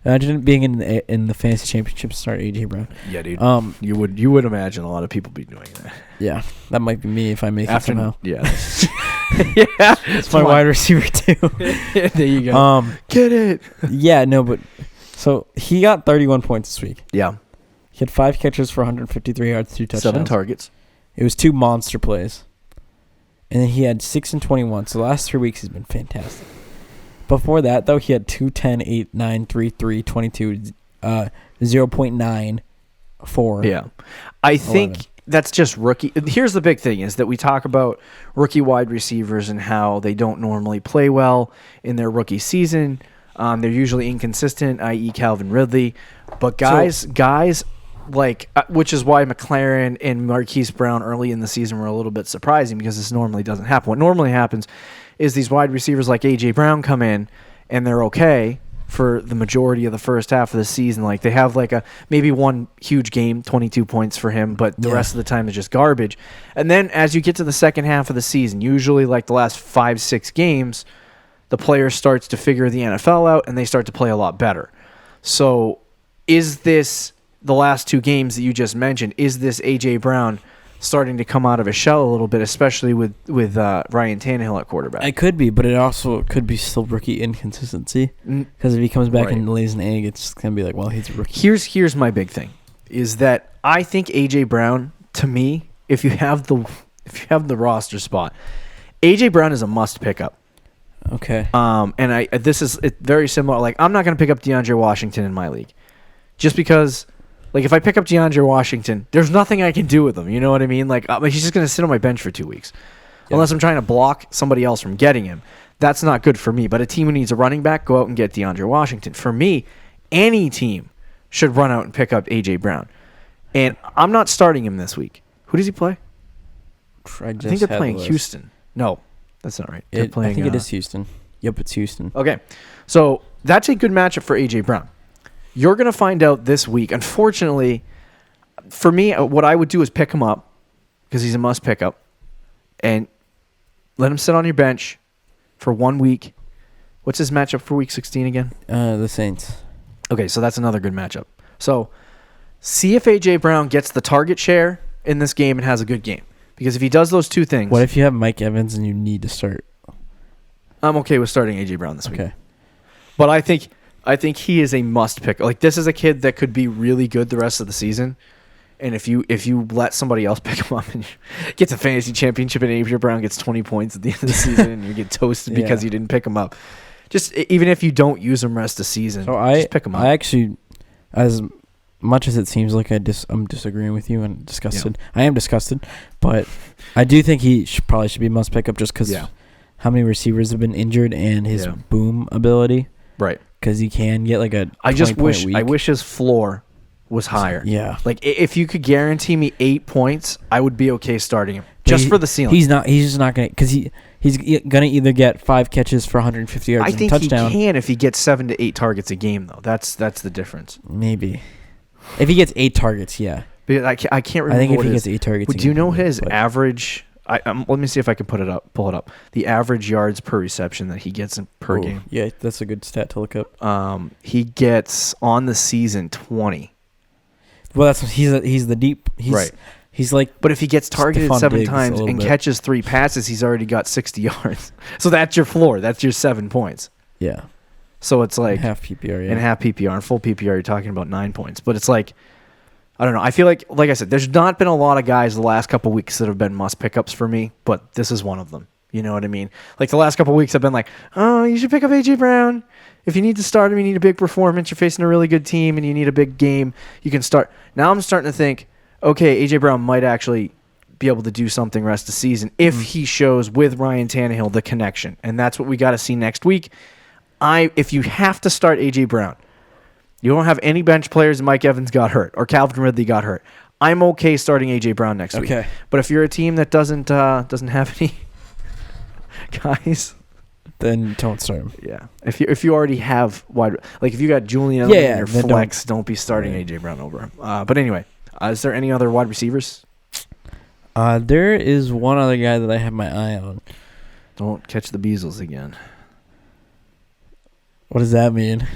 imagine being in the fantasy championship start AJ Brown. Yeah, dude. You would imagine a lot of people be doing that. Yeah, that might be me if I make it somehow. Yeah. Yeah. It's my wide receiver too. There you go. Get it. Yeah, no, but so he got 31 points this week. Yeah. He had 5 catches for 153 yards, 2 touchdowns. 7 targets. It was 2 monster plays. And then he had 6 and 21. So the last 3 weeks he's been fantastic. Before that, though, he had 2, 10, 8, 9, 3, 3, 22, 0.9, 4. Yeah. I think 11. that's just rookie. Here's the big thing is that we talk about rookie wide receivers and how they don't normally play well in their rookie season. They're usually inconsistent, i.e. Calvin Ridley. But guys like, which is why McLaren and Marquise Brown early in the season were a little bit surprising because this normally doesn't happen. What normally happens is these wide receivers like A.J. Brown come in and they're okay for the majority of the first half of the season. Like they have like maybe one huge game, 22 points for him, but the rest of the time is just garbage. And then as you get to the second half of the season, usually like the last 5-6 games, the player starts to figure the NFL out and they start to play a lot better. So is this the last 2 games that you just mentioned, is this A.J. Brown starting to come out of his shell a little bit, especially with Ryan Tannehill at quarterback? It could be, but it also could be still rookie inconsistency. Because if he comes back and lays an egg, it's going to be like, well, he's a rookie. Here's my big thing, is that I think A.J. Brown, to me, if you have the roster spot, A.J. Brown is a must pick up. Okay. And it's very similar. Like, I'm not going to pick up DeAndre Washington in my league, just because. Like, if I pick up DeAndre Washington, there's nothing I can do with him. You know what I mean? Like, he's just going to sit on my bench for 2 weeks. Yeah. Unless I'm trying to block somebody else from getting him. That's not good for me. But a team who needs a running back, go out and get DeAndre Washington. For me, any team should run out and pick up A.J. Brown. And I'm not starting him this week. Who does he play? I think they're playing Houston. No, that's not right. I think it is Houston. Yep, it's Houston. Okay. So that's a good matchup for A.J. Brown. You're going to find out this week. Unfortunately, for me, what I would do is pick him up because he's a must pick up and let him sit on your bench for 1 week. What's his matchup for week 16 again? The Saints. Okay, so that's another good matchup. So see if A.J. Brown gets the target share in this game and has a good game. Because if he does those 2 things... What if you have Mike Evans and you need to start? I'm okay with starting A.J. Brown this week. Okay. But I think he is a must pick. Like, this is a kid that could be really good the rest of the season. And if you let somebody else pick him up and get to fantasy championship and A.J. Brown gets 20 points at the end of the season and you get toasted because you didn't pick him up. Just even if you don't use him rest of the season, just pick him up. I actually, as much as it seems like I'm disagreeing with you and disgusted. Yeah. I am disgusted, but I do think he probably should be must pick up just because how many receivers have been injured and his boom ability. Right. Because he can get like a. I wish his floor was higher. Yeah. Like if you could guarantee me 8 points, I would be okay starting him just for the ceiling. He's just not gonna because He's going to either get 5 catches for 150 yards and a touchdown. I think he can if he gets 7 to 8 targets a game, though. That's the difference. Maybe. If he gets 8 targets, yeah. But I can't remember. I think if he gets 8 targets. Do you know his average? Let me see if I can pull it up. The average yards per reception that he gets per game. Yeah, that's a good stat to look up. He gets on the season 20. Well, that's he's the deep. Right. He's like. But if he gets targeted Stephon 7 Diggs times and catches 3 passes, he's already got 60 yards. So that's your floor. That's your 7 points. Yeah. So it's like half PPR. Yeah. In half PPR and full PPR, you're talking about 9 points. But it's like, I don't know. I feel like I said, there's not been a lot of guys the last couple of weeks that have been must pickups for me, but this is one of them. You know what I mean? Like the last couple of weeks, I've been like, oh, you should pick up AJ Brown. If you need to start him, you need a big performance. You're facing a really good team, and you need a big game. You can start. Now I'm starting to think, okay, AJ Brown might actually be able to do something rest of the season if he shows with Ryan Tannehill the connection, and that's what we got to see next week. If you have to start AJ Brown, you don't have any bench players. Mike Evans got hurt or Calvin Ridley got hurt. I'm okay starting AJ Brown next week. But if you're a team that doesn't have any guys, then don't start him. Yeah. If you already have if you got Julian in your flex, don't be starting AJ Brown over him. But anyway, is there any other wide receivers? There is one other guy that I have my eye on. Don't catch the Beasles again. What does that mean?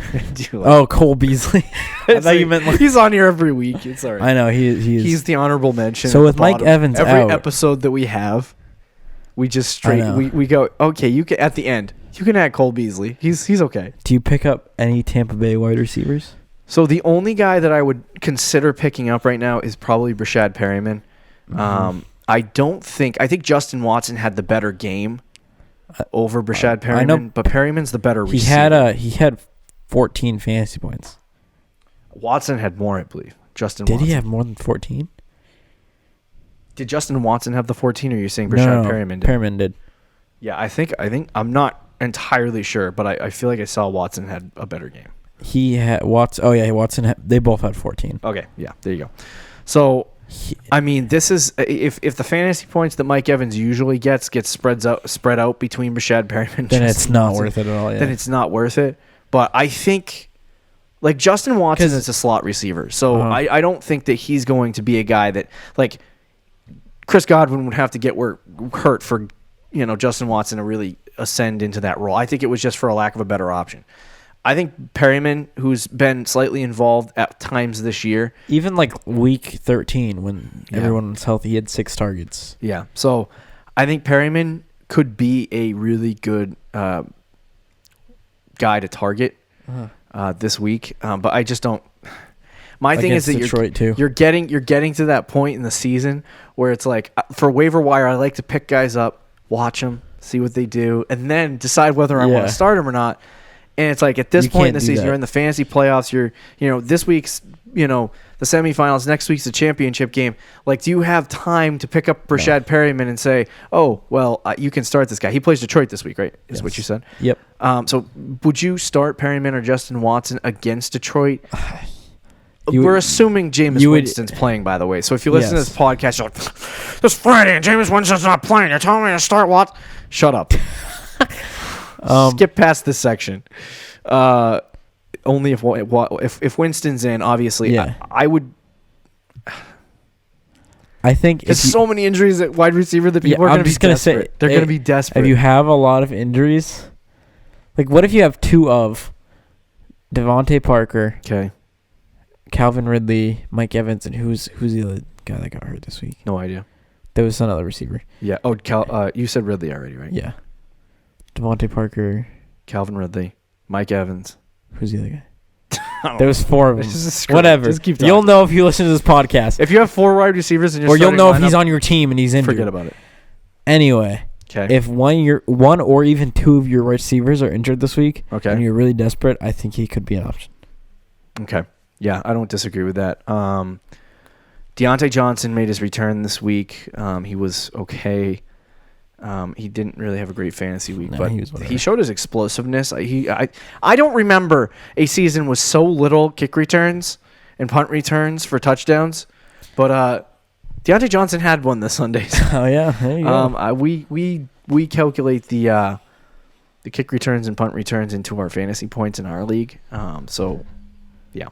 Cole Beasley. I thought you meant he's on here every week. It's all right. I know he's the honorable mention. So with Mike Evans every episode that we have, we just we go, okay, you can at the end you can add Cole Beasley. He's okay. Do you pick up any Tampa Bay wide receivers? So the only guy that I would consider picking up right now is probably Breshad Perriman. I think Justin Watson had the better game over Breshad Perriman, but Perryman's the better receiver. He had 14 fantasy points. Watson had more, I believe. Did he have more than 14? Did Justin Watson have the 14, or are you saying Breshad Perriman did? Perriman did. Yeah, I think I'm not entirely sure, but I feel like I saw Watson had a better game. He had Watson. Oh yeah, Watson. They both had 14. Okay, yeah, there you go. So I mean, this is if the fantasy points that Mike Evans usually gets spread out between Breshad Perriman, then it's not worth it at all. Yeah. Then it's not worth it. But I think, like, Justin Watson is a slot receiver, so I don't think that he's going to be a guy that, like, Chris Godwin would have to get hurt for, Justin Watson to really ascend into that role. I think it was just for a lack of a better option. I think Perriman, who's been slightly involved at times this year. Even like week 13 when everyone was healthy, he had 6 targets. Yeah. So I think Perriman could be a really good guy to target this week. But I just don't. My thing is that you're getting to that point in the season where it's like, for waiver wire, I like to pick guys up, watch them, see what they do, and then decide whether I want to start them or not. And it's like, at this point in the season, you're in the fantasy playoffs. You're, this week's, the semifinals. Next week's the championship game. Like, do you have time to pick up Breshad Perriman and say, oh, well, you can start this guy? He plays Detroit this week, right? Is what you said? Yep. So would you start Perriman or Justin Watson against Detroit? We're assuming Jameis Winston's playing, by the way. So if you listen to this podcast, you're like, this Friday and Jameis Winston's not playing. You're telling me to start Watson? Shut up. Skip past this section. Only if Winston's in, obviously, I would. I think there's so many injuries at wide receiver that people are going to be desperate. They're going to be desperate. If you have a lot of injuries, like what if you have 2 of Devontae Parker, Calvin Ridley, Mike Evans, and who's the other guy that got hurt this week? No idea. There was another receiver. Yeah. You said Ridley already, right? Yeah. Devontae Parker, Calvin Ridley, Mike Evans. Who's the other guy? There was 4 of them. Whatever. Just keep talking. You'll know if you listen to this podcast. If you have 4 wide receivers in your you'll know if he's on your team and he's injured. Forget about it. Anyway, if one or even 2 of your receivers are injured this week, and you're really desperate, I think he could be an option. Okay. Yeah, I don't disagree with that. Diontae Johnson made his return this week. He was okay. He didn't really have a great fantasy week, but he showed his explosiveness. I don't remember a season with so little kick returns and punt returns for touchdowns, but Diontae Johnson had one this Sunday. So. Oh yeah, there you go. We we calculate the kick returns and punt returns into our fantasy points in our league. So, yeah.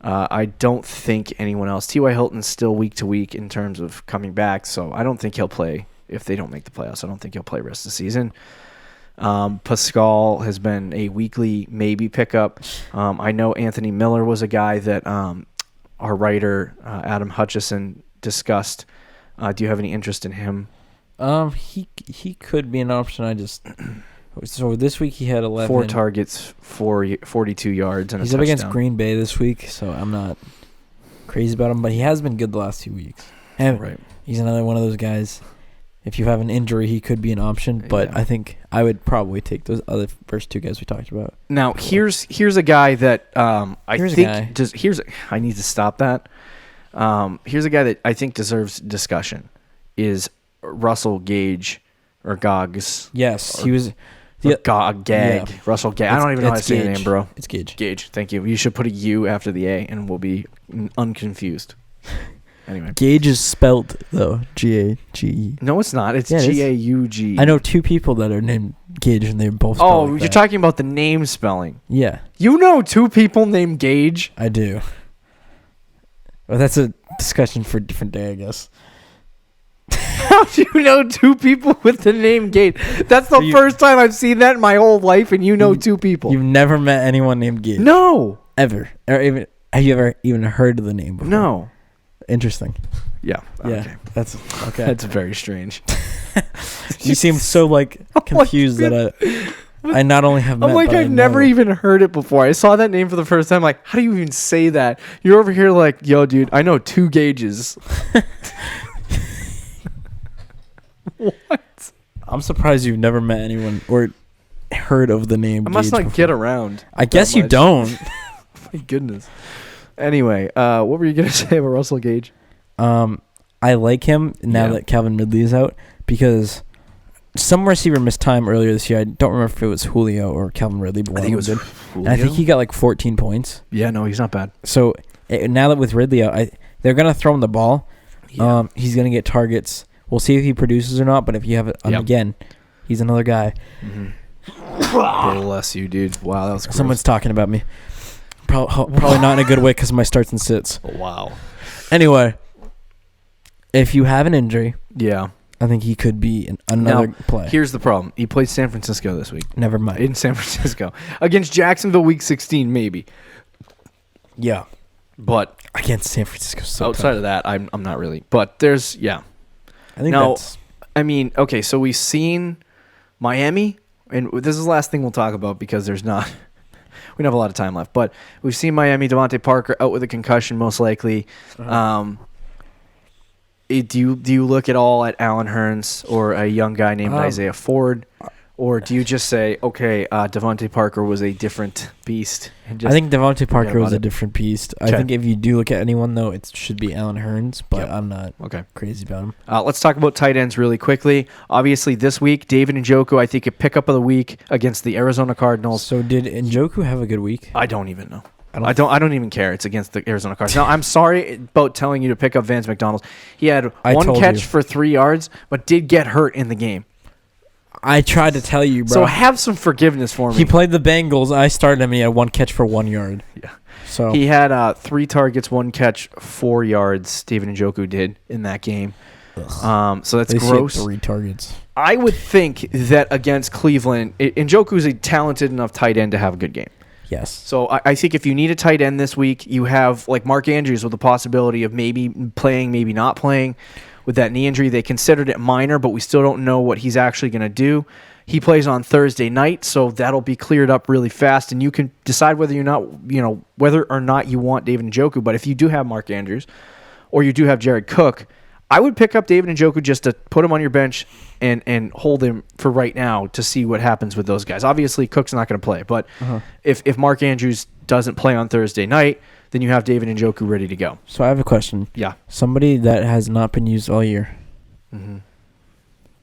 I don't think anyone else. T.Y. Hilton's still week to week in terms of coming back, so I don't think he'll play if they don't make the playoffs. I don't think he'll play rest of the season. Pascal has been a weekly maybe pickup. I know Anthony Miller was a guy that our writer, Adam Hutchison, discussed. Do you have any interest in him? He could be an option. So this week he had 11. 4 targets, 42 yards, and he's a touchdown. Up against Green Bay this week, so I'm not crazy about him. But he has been good the last 2 weeks. And right. He's another one of those guys. If you have an injury, he could be an option. But I think I would probably take those other first 2 guys we talked about. Now here's a guy that I need to stop that. Here's a guy that I think deserves discussion. Is Russell Gage or Goggs? Yes, he was. Gag. Yeah. Russell Gage. I don't even know how to say Gage. your name, bro. It's Gage. Gage. Thank you. You should put a U after the A, and we'll be unconfused. Anyway. Gage is spelled, though. G-A-G-E. No, it's not. It's G-A-U-G. I know 2 people that are named Gage, and they're both spelled like you're that. talking about the name spelling. Yeah. You know 2 people named Gage? I do. Well, that's a discussion for a different day, I guess. How do you know 2 people with the name Gage? That's the first time I've seen that in my whole life, and you know 2 people. You've never met anyone named Gage? No. Ever. Or even have you ever even heard of the name before? No. Interesting. Yeah. Okay. That's okay. That's very strange. You seem so confused that I not only have met, but I've never even heard it before. I saw that name for the first time. Like, how do you even say that? You're over here like, yo, dude, I know 2 Gages. What? I'm surprised you've never met anyone or heard of the name. I must Gage not before. get around. I guess you don't. My goodness. Anyway, what were you gonna say about Russell Gage? I like him now that Calvin Ridley is out because some receiver missed time earlier this year. I don't remember if it was Julio or Calvin Ridley, but I think it was Julio. And I think he got 14 points. Yeah, no, he's not bad. So now that with Ridley out, they're gonna throw him the ball. Yeah. He's gonna get targets. We'll see if he produces or not. But if you have it again, he's another guy. Mm-hmm. Bless you, dude. Wow, that was gross. Someone's talking about me. Probably not in a good way because of my starts and sits. Wow. Anyway, if you have an injury, I think he could be another play. Here's the problem. He played San Francisco this week. Never mind. In San Francisco. Against Jacksonville week 16, maybe. Yeah. But against San Francisco, so outside tough. of that, I'm not really. But there's, I think that's... I mean, okay, so we've seen Miami, and this is the last thing we'll talk about because we don't have a lot of time left. But we've seen Miami, Devontae Parker out with a concussion, most likely. Uh-huh. Do you look at all at Allen Hurns or a young guy named Isaiah Ford? Or do you just say, okay, Devontae Parker was a different beast? I think Devontae Parker was a different beast. I think if you do look at anyone, though, it should be Allen Hurns, but I'm not crazy about him. Let's talk about tight ends really quickly. Obviously, this week, David Njoku, I think a pickup of the week against the Arizona Cardinals. So did Njoku have a good week? I don't even know. I don't even care. It's against the Arizona Cardinals. Now, I'm sorry about telling you to pick up Vance McDonald. He had one catch for 3 yards, but did get hurt in the game. I tried to tell you, bro. So have some forgiveness for me. He played the Bengals. I started him. He had 1 catch for 1 yard. Yeah. So he had 3 targets, 1 catch, 4 yards. David Njoku did in that game. So that's gross. 3 targets. I would think that against Cleveland, Njoku is a talented enough tight end to have a good game. Yes. So I think if you need a tight end this week, you have like Mark Andrews with the possibility of maybe playing, maybe not playing. With that knee injury, they considered it minor, but we still don't know what he's actually going to do. He plays on Thursday night, so that'll be cleared up really fast, and you can decide whether or not you want David Njoku. But if you do have Mark Andrews or you do have Jared Cook, I would pick up David Njoku just to put him on your bench and hold him for right now to see what happens with those guys. Obviously, Cook's not going to play, but if Mark Andrews doesn't play on Thursday night, then you have David Njoku ready to go. So I have a question. Yeah. Somebody that has not been used all year,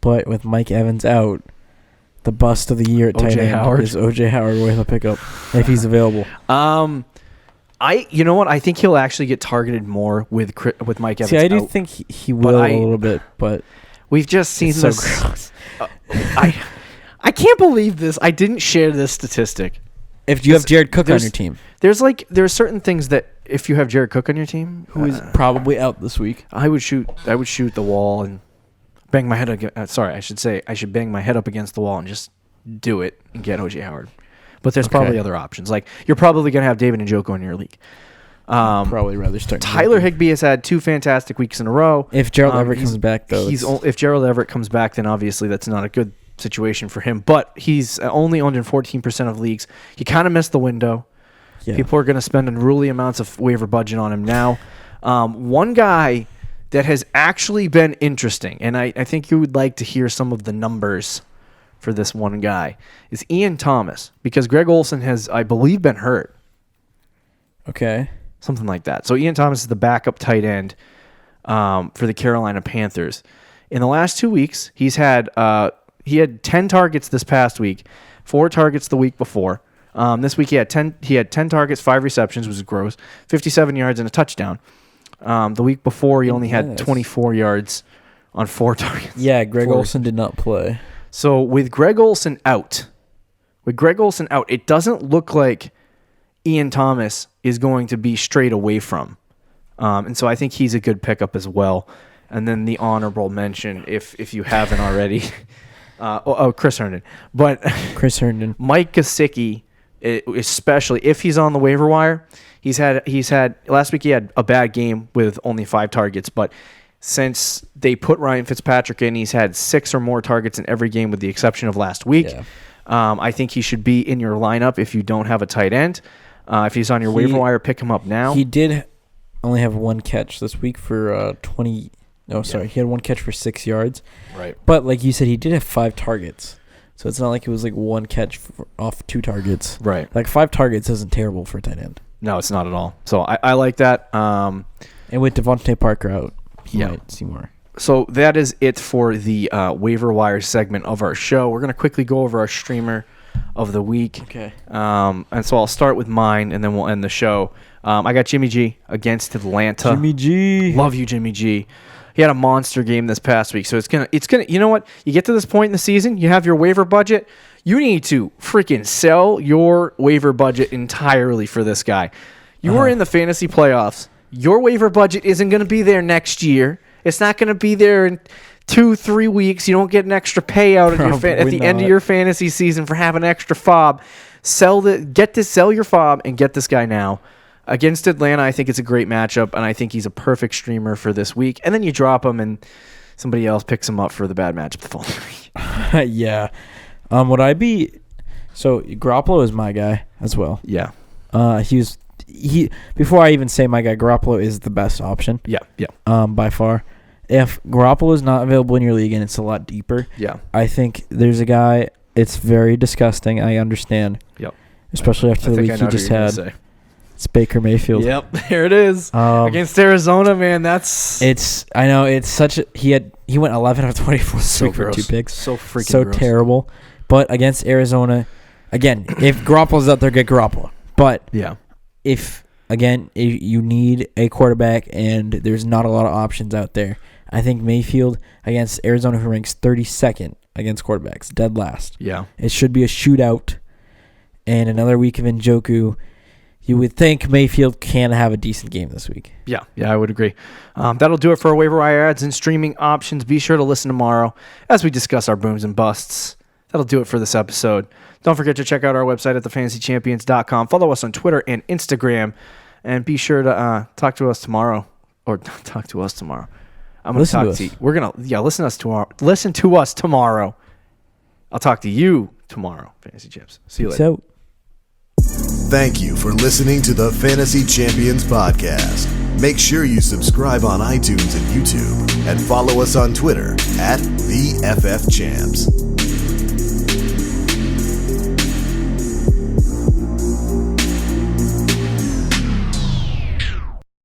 but with Mike Evans out, the bust of the year at tight end is O.J. Howard with a pickup if he's available. You know what? I think he'll actually get targeted more with Mike Evans. See, I do think he will a little bit, but We've just seen It's so this. gross. I can't believe this. I didn't share this statistic. If you have Jared Cook on your team, There are certain things that if you have Jared Cook on your team, who is probably out this week, I would shoot the wall and bang my head I should bang my head up against the wall and just do it and get O.J. Howard. But there's probably other options. Like, you're probably going to have David Njoku in your league. probably rather start. Tyler Higbee has had 2 fantastic weeks in a row. If Gerald Everett comes back, though, if Gerald Everett comes back, then obviously that's not a good situation for him. But he's only owned in 14% of leagues. He kind of missed the window. yeah. People are going to spend unruly amounts of waiver budget on him now. One guy that has actually been interesting, and I think you would like to hear some of the numbers for this one guy, is Ian Thomas, because Greg Olsen has, I believe, been hurt. Okay. Something like that. So Ian Thomas is the backup tight end for the Carolina Panthers. In the last 2 weeks, he had 10 targets this past week, 4 targets the week before. This week he had 10 targets, 5 receptions, which is gross, 57 yards and a touchdown. The week before he only had 24 yards on 4 targets. Yeah, Greg Olsen did not play. So with Greg Olsen out, it doesn't look like Ian Thomas is going to be straight away from. And so I think he's a good pickup as well. And then the honorable mention, if you haven't already, Chris Herndon. But Chris Herndon. Mike Gesicki, especially if he's on the waiver wire, he's had last week he had a bad game with only 5 targets, but since they put Ryan Fitzpatrick in, he's had 6 or more targets in every game with the exception of last week. Yeah. I think he should be in your lineup if you don't have a tight end. If he's on your waiver wire, pick him up now. He did only have 1 catch this week for 20. No, sorry. He had 1 catch for 6 yards. Right. But like you said, he did have 5 targets. So it's not like it was like 1 catch off 2 targets. Right. Like 5 targets isn't terrible for a tight end. No, it's not at all. So I like that. And with Devontae Parker out, he might see more. So that is it for the waiver wire segment of our show. We're going to quickly go over our streamer of the week. Okay. And so I'll start with mine, and then we'll end the show. I got Jimmy G against Atlanta. Jimmy G. Love you, Jimmy G. He had a monster game this past week. So it's gonna. You know what? You get to this point in the season, you have your waiver budget. You need to freaking sell your waiver budget entirely for this guy. You are in the fantasy playoffs. Your waiver budget isn't going to be there next year. It's not going to be there in 2-3 weeks. You don't get an extra payout at the end of your fantasy season for having an extra fob. Sell your fob and get this guy now. Against Atlanta, I think it's a great matchup, and I think he's a perfect streamer for this week. And then you drop him, and somebody else picks him up for the bad matchup the following week. Yeah. Would I be... So, Garoppolo is my guy as well. Yeah. Before I even say my guy, Garoppolo is the best option. Yeah. By far. If Garoppolo is not available in your league and it's a lot deeper, I think there's a guy. It's very disgusting. I understand. Yep. Especially after the week he just had. It's Baker Mayfield. Yep, there it is. Against Arizona, man, I know it's such a he went 11 of 24 for 2 picks. So freaking gross. Terrible. But against Arizona, again, if Garoppolo's out there, get Garoppolo. But if you need a quarterback and there's not a lot of options out there, I think Mayfield against Arizona, who ranks 32nd against quarterbacks, dead last. Yeah. It should be a shootout. And another week of Njoku, you would think Mayfield can have a decent game this week. Yeah, I would agree. That'll do it for our waiver wire ads and streaming options. Be sure to listen tomorrow as we discuss our booms and busts. That'll do it for this episode. Don't forget to check out our website at thefantasychampions.com. Follow us on Twitter and Instagram. And be sure to talk to us tomorrow. Or talk to us tomorrow. I'm going to talk to you. We're going to, listen to us tomorrow. Listen to us tomorrow. I'll talk to you tomorrow, Fantasy Champs. See you later. Thank you for listening to the Fantasy Champions Podcast. Make sure you subscribe on iTunes and YouTube and follow us on Twitter @TheFFChamps.